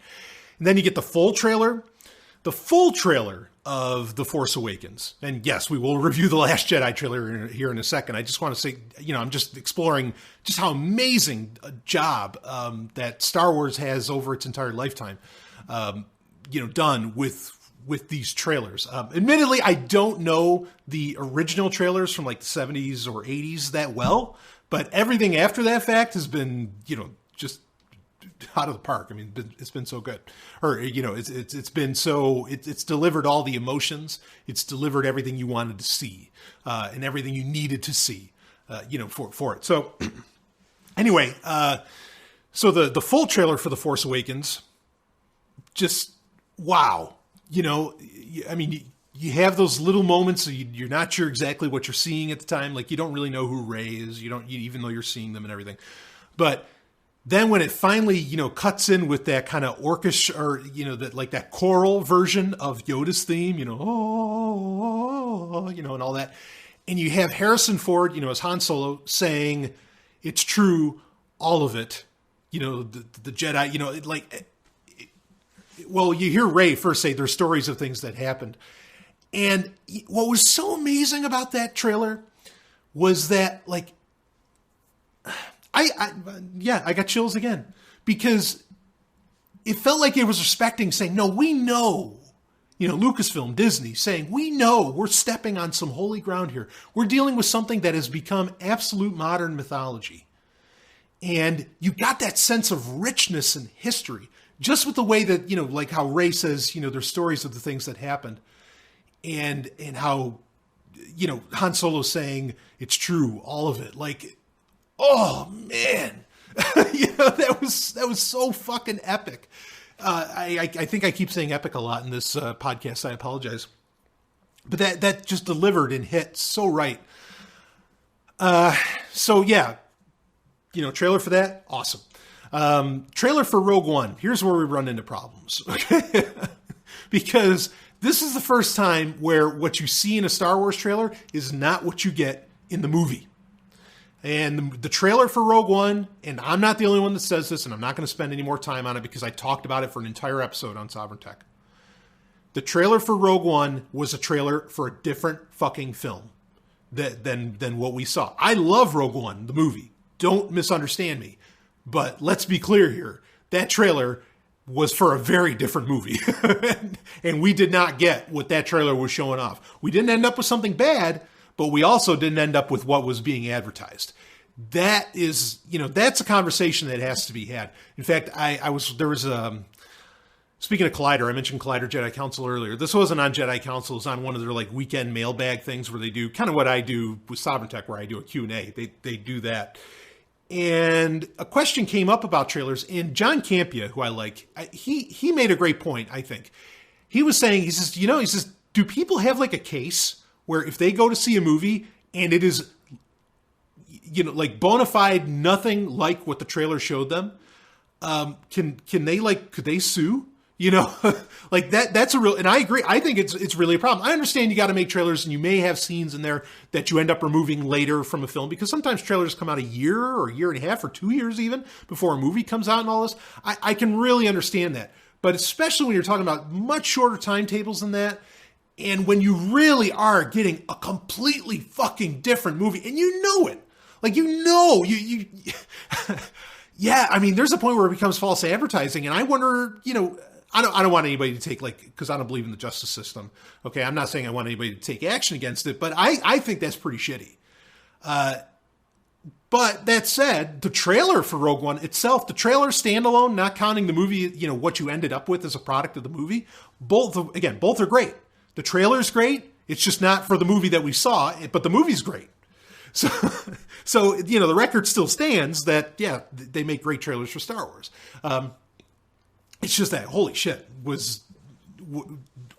And then you get the full trailer. The full trailer of The Force Awakens. And yes, we will review The Last Jedi trailer here in a second. I just want to say, I'm just exploring just how amazing a job that Star Wars has over its entire lifetime, done with these trailers. Admittedly, I don't know the original trailers from like the 70s or 80s that well, but everything after that fact has been, just out of the park. I mean, it's been so good, or it's been so it's delivered all the emotions. It's delivered everything you wanted to see, and everything you needed to see, for it. So anyway, so the full trailer for The Force Awakens, just wow. I mean, you have those little moments. So you're not sure exactly what you're seeing at the time. Like you don't really know who Rey is. Even though you're seeing them and everything, but then when it finally, cuts in with that kind of orchestra, or, that choral version of Yoda's theme, and all that. And you have Harrison Ford, as Han Solo saying, "It's true, all of it." The Jedi, well, you hear Rey first say there's stories of things that happened. And what was so amazing about that trailer was that, I got chills again, because it felt like it was respecting, saying, no, we know Lucasfilm, Disney, saying, we know we're stepping on some holy ground here. We're dealing with something that has become absolute modern mythology. And you got that sense of richness and history, just with the way that, like how Rey says, there's stories of the things that happened. And how, Han Solo saying, it's true, all of it. Like, oh, man. That was so fucking epic. I think I keep saying epic a lot in this podcast. I apologize. But that just delivered and hit so right. So yeah, trailer for that, awesome. Trailer for Rogue One. Here's where we run into problems. Okay? Because this is the first time where what you see in a Star Wars trailer is not what you get in the movie. And the trailer for Rogue One, and I'm not the only one that says this, and I'm not going to spend any more time on it because I talked about it for an entire episode on Sovereign Tech. The trailer for Rogue One was a trailer for a different fucking film than what we saw. I love Rogue One, the movie. Don't misunderstand me. But let's be clear here. That trailer was for a very different movie. And we did not get what that trailer was showing off. We didn't end up with something bad, but we also didn't end up with what was being advertised. That is, that's a conversation that has to be had. In fact, speaking of Collider, I mentioned Collider Jedi Council earlier. This wasn't on Jedi Council. It was on one of their weekend mailbag things where they do kind of what I do with Sovereign Tech, where I do a Q&A. They do that. And a question came up about trailers, and John Campia, who I like, he made a great point, I think. He was saying, he says, do people have a case where if they go to see a movie and it is, bona fide nothing like what the trailer showed them, can they could they sue? That's a real, and I agree. I think it's really a problem. I understand you got to make trailers and you may have scenes in there that you end up removing later from a film because sometimes trailers come out a year or a year and a half or 2 years even before a movie comes out and all this. I can really understand that. But especially when you're talking about much shorter timetables than that, and when you really are getting a completely fucking different movie, and you know it, yeah, I mean, there's a point where it becomes false advertising, and I wonder, I don't want anybody to take because I don't believe in the justice system. Okay, I'm not saying I want anybody to take action against it, but I think that's pretty shitty. But that said, the trailer for Rogue One itself, the trailer standalone, not counting the movie, what you ended up with as a product of the movie, both are great. The trailer's great. It's just not for the movie that we saw, but the movie's great. So the record still stands that, yeah, they make great trailers for Star Wars. It's just that, holy shit,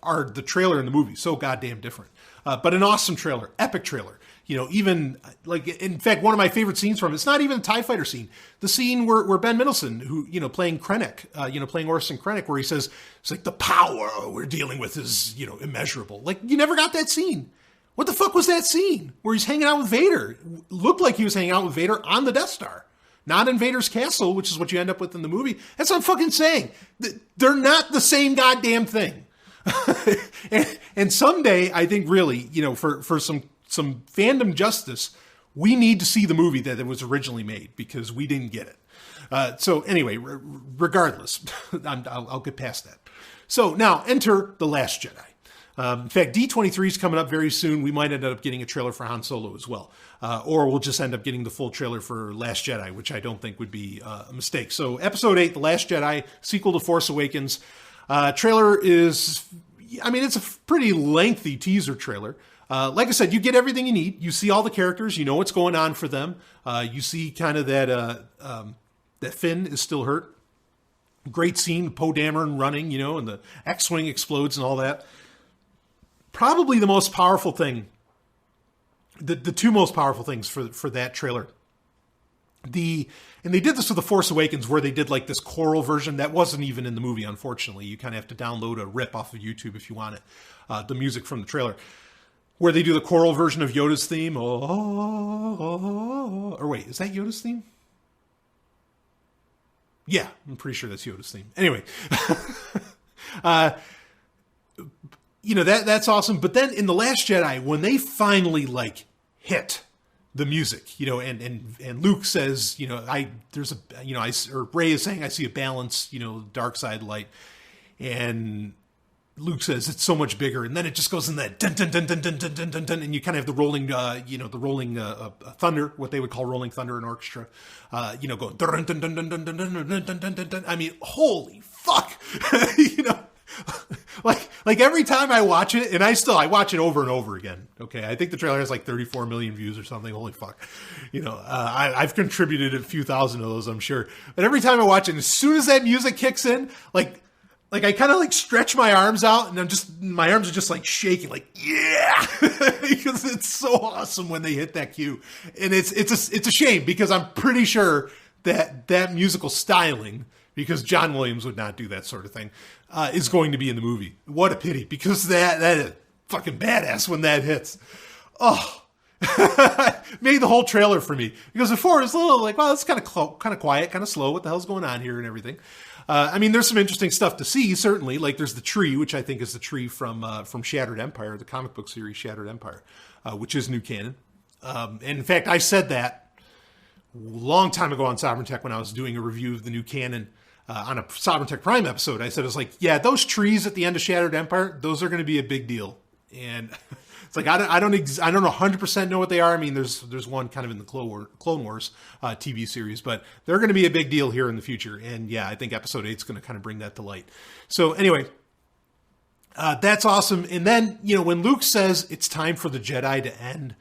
are the trailer and the movie so goddamn different. But an awesome trailer, epic trailer. Even in fact, one of my favorite scenes from it's not even a TIE fighter scene. The scene where Ben Mendelsohn, who, playing Krennic, playing Orson Krennic, where he says, it's the power we're dealing with is, immeasurable. You never got that scene. What the fuck was that scene where he's hanging out with Vader? Looked like he was hanging out with Vader on the Death Star. Not in Vader's castle, which is what you end up with in the movie. That's what I'm fucking saying. They're not the same goddamn thing. and someday, I think really, for some fandom justice, we need to see the movie that it was originally made because we didn't get it. So anyway, regardless, I'll get past that. So now enter The Last Jedi. In fact, D23 is coming up very soon. We might end up getting a trailer for Han Solo as well. Or we'll just end up getting the full trailer for Last Jedi, which I don't think would be a mistake. So Episode 8, The Last Jedi, sequel to Force Awakens. Trailer is, it's a pretty lengthy teaser trailer. Like I said, you get everything you need. You see all the characters. You know what's going on for them. You see kind of that Finn is still hurt. Great scene, Poe Dameron running, and the X-Wing explodes and all that. Probably the most powerful thing, the two most powerful things for that trailer. And they did this with The Force Awakens where they did this choral version that wasn't even in the movie, unfortunately. You kind of have to download a rip off of YouTube if you want it, the music from the trailer. Where they do the choral version of Yoda's theme. Or wait, is that Yoda's theme? Yeah, I'm pretty sure that's Yoda's theme. Anyway. That's awesome. But then in The Last Jedi, when they finally hit the music, and Luke says, Rey is saying, I see a balance, dark side light. And, Luke says it's so much bigger, and then it just goes in that dun dun dun dun dun dun dun dun, dun and you kind of have the rolling, the rolling thunder, what they would call rolling thunder in orchestra, going dun dun dun dun dun dun dun dun dun dun dun dun. I mean, holy fuck, like every time I watch it, and I watch it over and over again. Okay, I think the trailer has like 34 million views or something. Holy fuck, I've contributed a few thousand of those, I'm sure. But every time I watch it, as soon as that music kicks in, like I kind of like stretch my arms out, and my arms are just like shaking, like yeah, because it's so awesome when they hit that cue, and it's a shame because I'm pretty sure that musical styling, because John Williams would not do that sort of thing, is going to be in the movie. What a pity, because that is fucking badass when that hits. Oh, made the whole trailer for me, because before it was a little like, well, it's kind of quiet, kind of slow. What the hell's going on here and everything. I mean, there's some interesting stuff to see, certainly. Like, there's the tree, which I think is the tree from Shattered Empire, the comic book series Shattered Empire, which is new canon. And in fact, I said that a long time ago on Sovereign Tech when I was doing a review of the new canon on a Sovereign Tech Prime episode. I said, it's like, yeah, those trees at the end of Shattered Empire, those are going to be a big deal. And it's like, I don't 100% know what they are. I mean, there's one kind of in the Clone Wars TV series, but they're going to be a big deal here in the future. And yeah, I think episode 8 is going to kind of bring that to light. So anyway, that's awesome. And then, when Luke says it's time for the Jedi to end,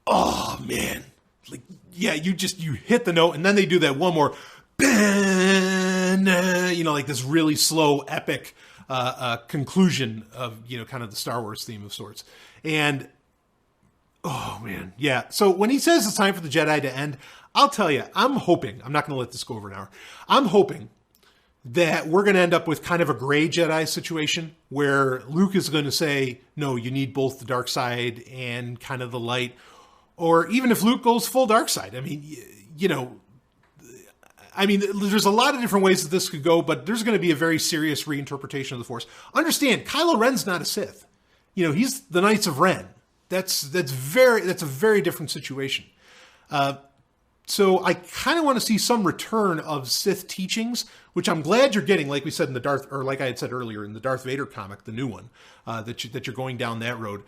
oh man, like, yeah, you hit the note, and then they do that one more, like this really slow, epic conclusion of, kind of the Star Wars theme of sorts. And, oh man, yeah. So when he says it's time for the Jedi to end, I'll tell you, I'm hoping, I'm not going to let this go over an hour. I'm hoping that we're going to end up with kind of a gray Jedi situation where Luke is going to say, no, you need both the dark side and kind of the light. Or even if Luke goes full dark side, I mean, there's a lot of different ways that this could go, but there's going to be a very serious reinterpretation of the Force. Understand, Kylo Ren's not a Sith. He's the Knights of Ren. That's a very different situation. So I kind of want to see some return of Sith teachings, which I'm glad you're getting, like we said like I had said earlier in the Darth Vader comic, the new one, that you're going down that road.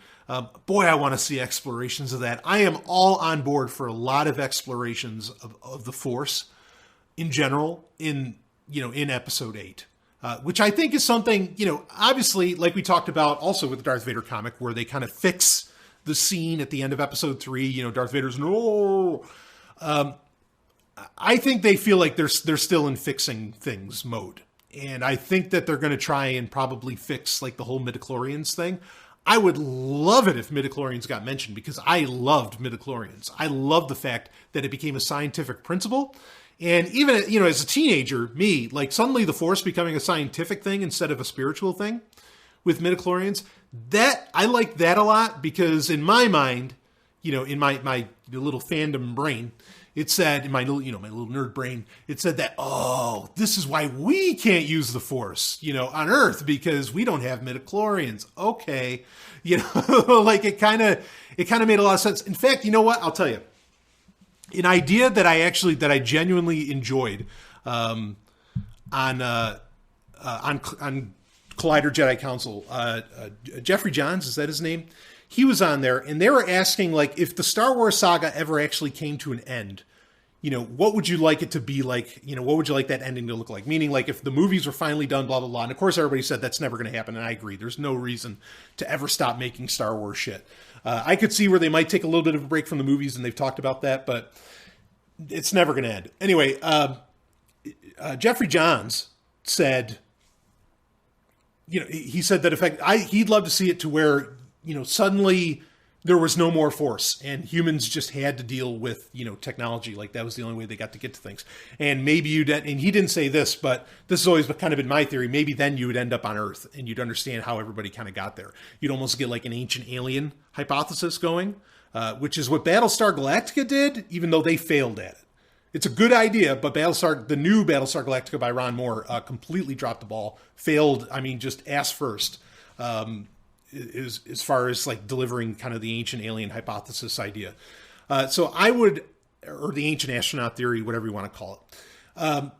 Boy, I want to see explorations of that. I am all on board for a lot of explorations of the Force in general in episode 8, which I think is something, obviously, like we talked about also with the Darth Vader comic, where they kind of fix the scene at the end of episode 3, Darth Vader's no. I think they feel like they're still in fixing things mode. And I think that they're going to try and probably fix like the whole midichlorians thing. I would love it if midichlorians got mentioned, because I loved midichlorians. I loved the fact that it became a scientific principle. And even, as a teenager, me, like suddenly the Force becoming a scientific thing instead of a spiritual thing with midichlorians, that I like that a lot, because in my mind, in my little fandom brain, it said, in my little nerd brain, it said that, oh, this is why we can't use the Force, on Earth, because we don't have midichlorians. Okay. Like it kind of made a lot of sense. In fact, you know what? I'll tell you. An idea that I genuinely enjoyed on Collider Jedi Council, Jeffrey Johns, is that his name? He was on there, and they were asking, like, if the Star Wars saga ever actually came to an end, what would you like it to be like? What would you like that ending to look like? Meaning, like, if the movies were finally done, blah, blah, blah. And of course, everybody said that's never going to happen, and I agree. There's no reason to ever stop making Star Wars shit. I could see where they might take a little bit of a break from the movies, and they've talked about that, but it's never going to end. Anyway, Jeffrey Johns said, he said that he'd love to see it to where, suddenly there was no more Force and humans just had to deal with, technology. Like that was the only way they got to get to things. And maybe and he didn't say this, but this has always kind of been my theory. Maybe then you would end up on Earth and you'd understand how everybody kind of got there. You'd almost get like an ancient alien hypothesis going, which is what Battlestar Galactica did, even though they failed at it. It's a good idea, but the new Battlestar Galactica by Ron Moore completely dropped the ball, failed. I mean, just ass first. As far as like delivering kind of the ancient alien hypothesis idea. So I would, or the ancient astronaut theory, whatever you want to call it.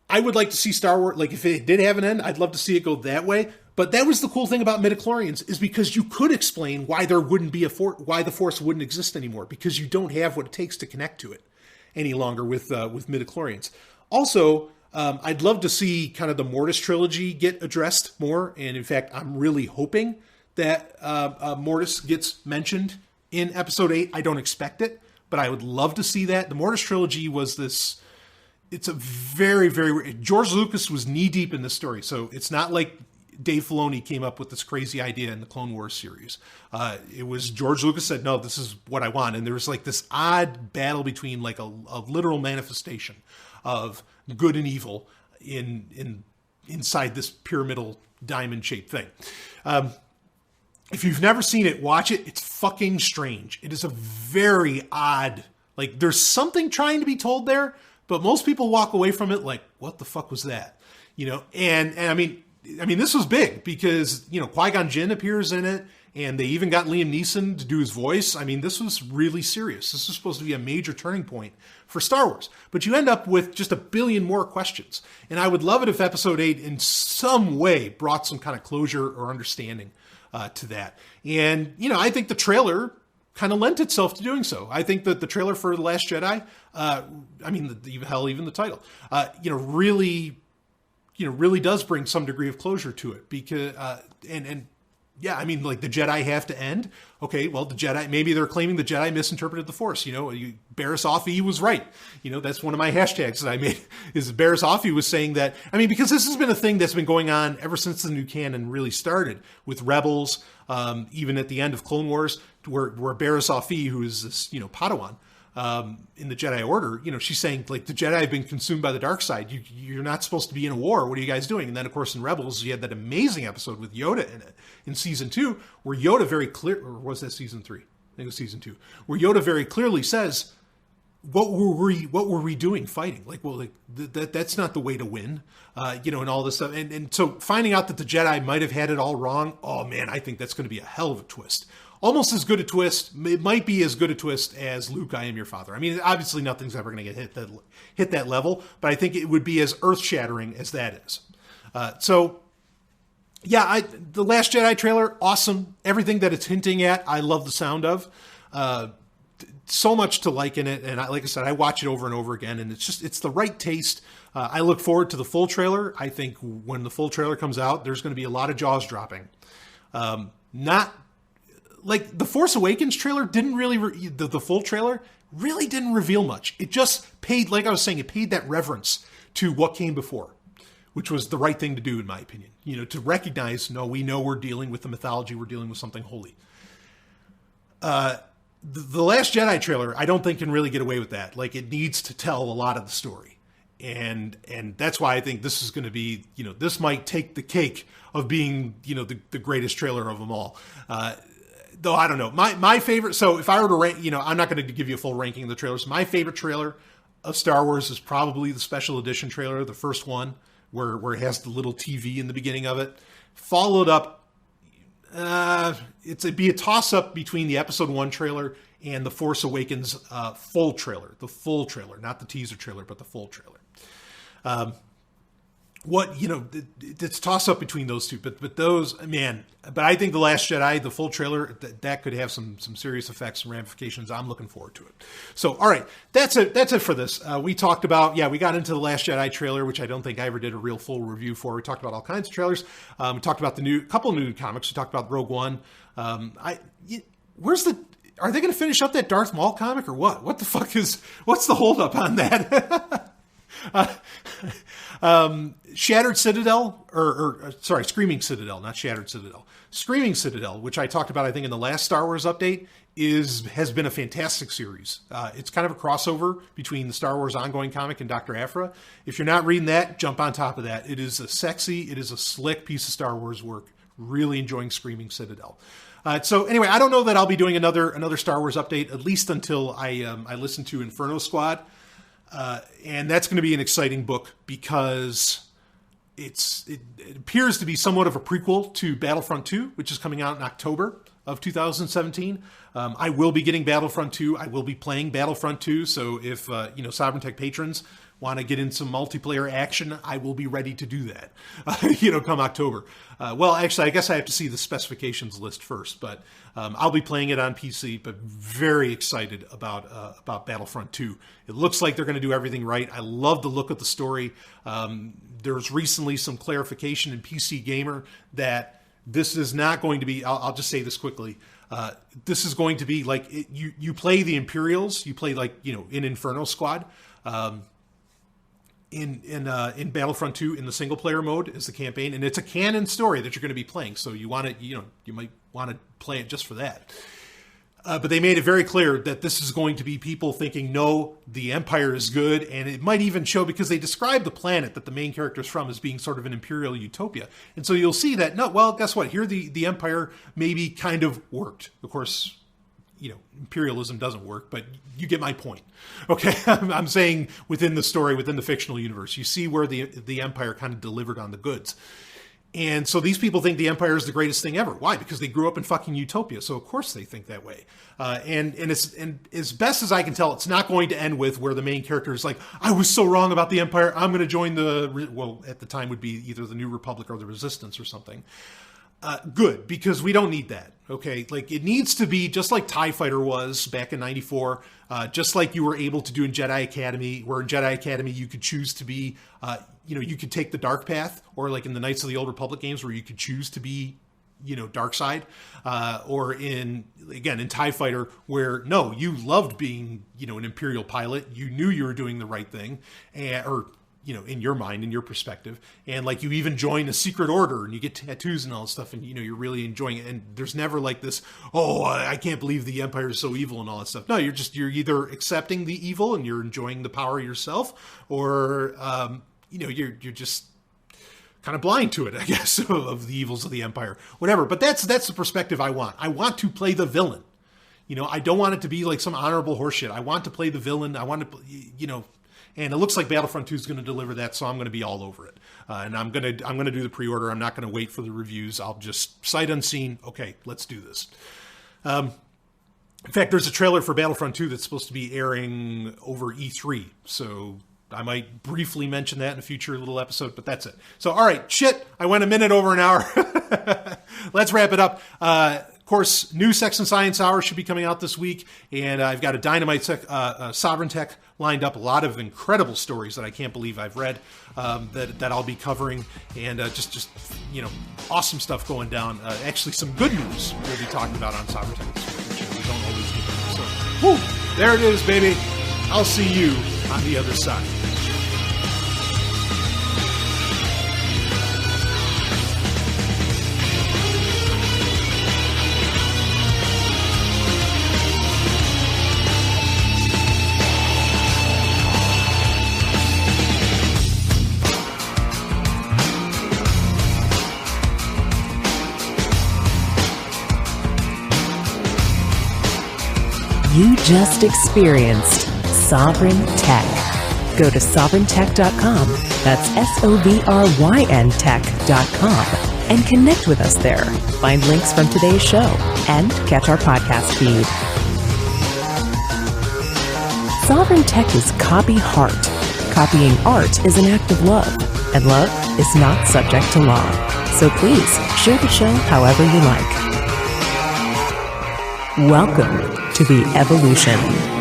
I would like to see Star Wars, like if it did have an end, I'd love to see it go that way. But that was the cool thing about midichlorians, is because you could explain why there wouldn't be why the Force wouldn't exist anymore, because you don't have what it takes to connect to it any longer with midichlorians. Also, I'd love to see kind of the Mortis trilogy get addressed more, and in fact, I'm really hoping that Mortis gets mentioned in Episode 8. I don't expect it, but I would love to see that. The Mortis trilogy was this. It's a very, very... George Lucas was knee-deep in this story, so it's not like Dave Filoni came up with this crazy idea in the Clone Wars series. It was George Lucas said, no, this is what I want. And there was like this odd battle between like a literal manifestation of good and evil inside this pyramidal diamond-shaped thing. If you've never seen it, watch it. It's fucking strange. It is a very odd... Like, there's something trying to be told there, but most people walk away from it like, what the fuck was that? You know, and I mean, this was big because, you know, Qui-Gon Jinn appears in it, and they even got Liam Neeson to do his voice. I mean, this was really serious. This was supposed to be a major turning point for Star Wars. But you end up with just a billion more questions. And I would love it if Episode 8 in some way brought some kind of closure or understanding to that. And, you know, I think the trailer kind of lent itself to doing so. I think that the trailer for The Last Jedi, even the title, really does bring some degree of closure to it, because, yeah, I mean, like, the Jedi have to end. Okay, well, the Jedi, maybe they're claiming the Jedi misinterpreted the Force. You know, Barriss Offee was right. You know, that's one of my hashtags that I made, is Barriss Offee was saying that. I mean, because this has been a thing that's been going on ever since the new canon really started with Rebels, even at the end of Clone Wars, where Barriss Offee, who is this, you know, Padawan, in the Jedi Order, you know, she's saying, like, the Jedi have been consumed by the dark side. You're not supposed to be in a war. What are you guys doing? And then, of course, in Rebels, you had that amazing episode with Yoda in it, in Season 2, where Yoda very clear, or was that Season 3? I think it was Season 2, where Yoda very clearly says, what were we doing fighting? Like, well, like, that's not the way to win, you know, and all this stuff. And so finding out that the Jedi might have had it all wrong, oh, man, I think that's going to be a hell of a twist. Almost as good a twist. It might be as good a twist as Luke, I am your father. I mean, obviously nothing's ever going to hit that level, but I think it would be as earth-shattering as that is. So, yeah, the Last Jedi trailer, awesome. Everything that it's hinting at, I love the sound of. So much to like in it, and like I said, I watch it over and over again, and it's the right taste. I look forward to the full trailer. I think when the full trailer comes out, there's going to be a lot of jaws dropping. Like, the Force Awakens trailer didn't really, the full trailer really didn't reveal much. It just paid, like I was saying, it paid that reverence to what came before, which was the right thing to do, in my opinion. You know, to recognize, no, we know we're dealing with the mythology, we're dealing with something holy. The Last Jedi trailer, I don't think can really get away with that. Like, it needs to tell a lot of the story. And that's why I think this is going to be, you know, this might take the cake of being, you know, the greatest trailer of them all. Though I don't know. My favorite, so if I were to rank, you know, I'm not going to give you a full ranking of the trailers. My favorite trailer of Star Wars is probably the special edition trailer, the first one, where it has the little TV in the beginning of it. Followed up, it'd be a toss-up between the Episode 1 trailer and the Force Awakens full trailer. The full trailer, not the teaser trailer, but the full trailer. It's toss up between those two, but those, man, but I think The Last Jedi, the full trailer, that could have some serious effects and ramifications. I'm looking forward to it. So, all right, that's it for this. We talked about, we got into The Last Jedi trailer, which I don't think I ever did a real full review for. We talked about all kinds of trailers. We talked about couple new comics. We talked about Rogue One. Are they going to finish up that Darth Maul comic or what? What's the holdup on that? Shattered Citadel, Screaming Citadel, not Shattered Citadel. Screaming Citadel, which I talked about, I think, in the last Star Wars update, has been a fantastic series. It's kind of a crossover between the Star Wars ongoing comic and Dr. Aphra. If you're not reading that, jump on top of that. It is a slick piece of Star Wars work. Really enjoying Screaming Citadel. So anyway, I don't know that I'll be doing another Star Wars update, at least until I listen to Inferno Squad. And that's going to be an exciting book because it appears to be somewhat of a prequel to Battlefront 2, which is coming out in October of 2017. I will be getting Battlefront 2. I will be playing Battlefront 2. So if, Sovereign Tech patrons want to get in some multiplayer action, I will be ready to do that, come October. Well, actually, I guess I have to see the specifications list first, but I'll be playing it on PC, but very excited about Battlefront 2. It looks like they're going to do everything right. I love the look of the story. There's recently some clarification in PC Gamer that this is not going to be, I'll just say this quickly, this is going to be like, you play the Imperials, you play in Inferno Squad, in Battlefront 2 in the single player mode is the campaign, and it's a canon story that you're going to be playing. So you want to, you might want to play it just for that. But they made it very clear that this is going to be people thinking, no, the Empire is good, and it might even show, because they describe the planet that the main character is from as being sort of an imperial utopia. And so you'll see that, no, well, guess what? Here the Empire maybe kind of worked. Of course, imperialism doesn't work, but you get my point. Okay, I'm saying within the story, within the fictional universe, you see where the Empire kind of delivered on the goods. And so these people think the Empire is the greatest thing ever. Why? Because they grew up in fucking utopia. So of course they think that way. And as best as I can tell, it's not going to end with where the main character is like, I was so wrong about the Empire. I'm going to join at the time would be either the New Republic or the Resistance or something. Good, because we don't need that. Okay, like it needs to be just like TIE Fighter was back in '94, just like you were able to do in Jedi Academy, where in Jedi Academy you could choose to be, you could take the dark path, or like in the Knights of the Old Republic games where you could choose to be, dark side, or in TIE Fighter where no, you loved being, an Imperial pilot, you knew you were doing the right thing, or in your mind, in your perspective. And like you even join a secret order and you get tattoos and all this stuff and, you're really enjoying it. And there's never like this, oh, I can't believe the Empire is so evil and all that stuff. No, you're either accepting the evil and you're enjoying the power yourself, or, you're just kind of blind to it, I guess, of the evils of the Empire, whatever. But that's the perspective I want. I want to play the villain. I don't want it to be like some honorable horseshit. I want to play the villain. I want to, and it looks like Battlefront 2 is going to deliver that, so I'm going to be all over it. And I'm going to do the pre-order. I'm not going to wait for the reviews. I'll just sight unseen. Okay, let's do this. In fact, there's a trailer for Battlefront 2 that's supposed to be airing over E3, so I might briefly mention that in a future little episode, but that's it. So, all right, shit, I went a minute over an hour. Let's wrap it up. Of course, new Sex and Science Hour should be coming out this week, and I've got a Dynamite Sovereign Tech lined up. A lot of incredible stories that I can't believe I've read that I'll be covering, and just awesome stuff going down. Actually, some good news we'll be talking about on Sovereign Tech this week, which we don't always get. So, whoo, there it is, baby. I'll see you on the other side. You just experienced Sovereign Tech. Go to sovereigntech.com, that's SOVRYN tech.com, and connect with us there. Find links from today's show and catch our podcast feed. Sovereign Tech is copy heart. Copying art is an act of love, and love is not subject to law. So please share the show however you like. Welcome to the evolution.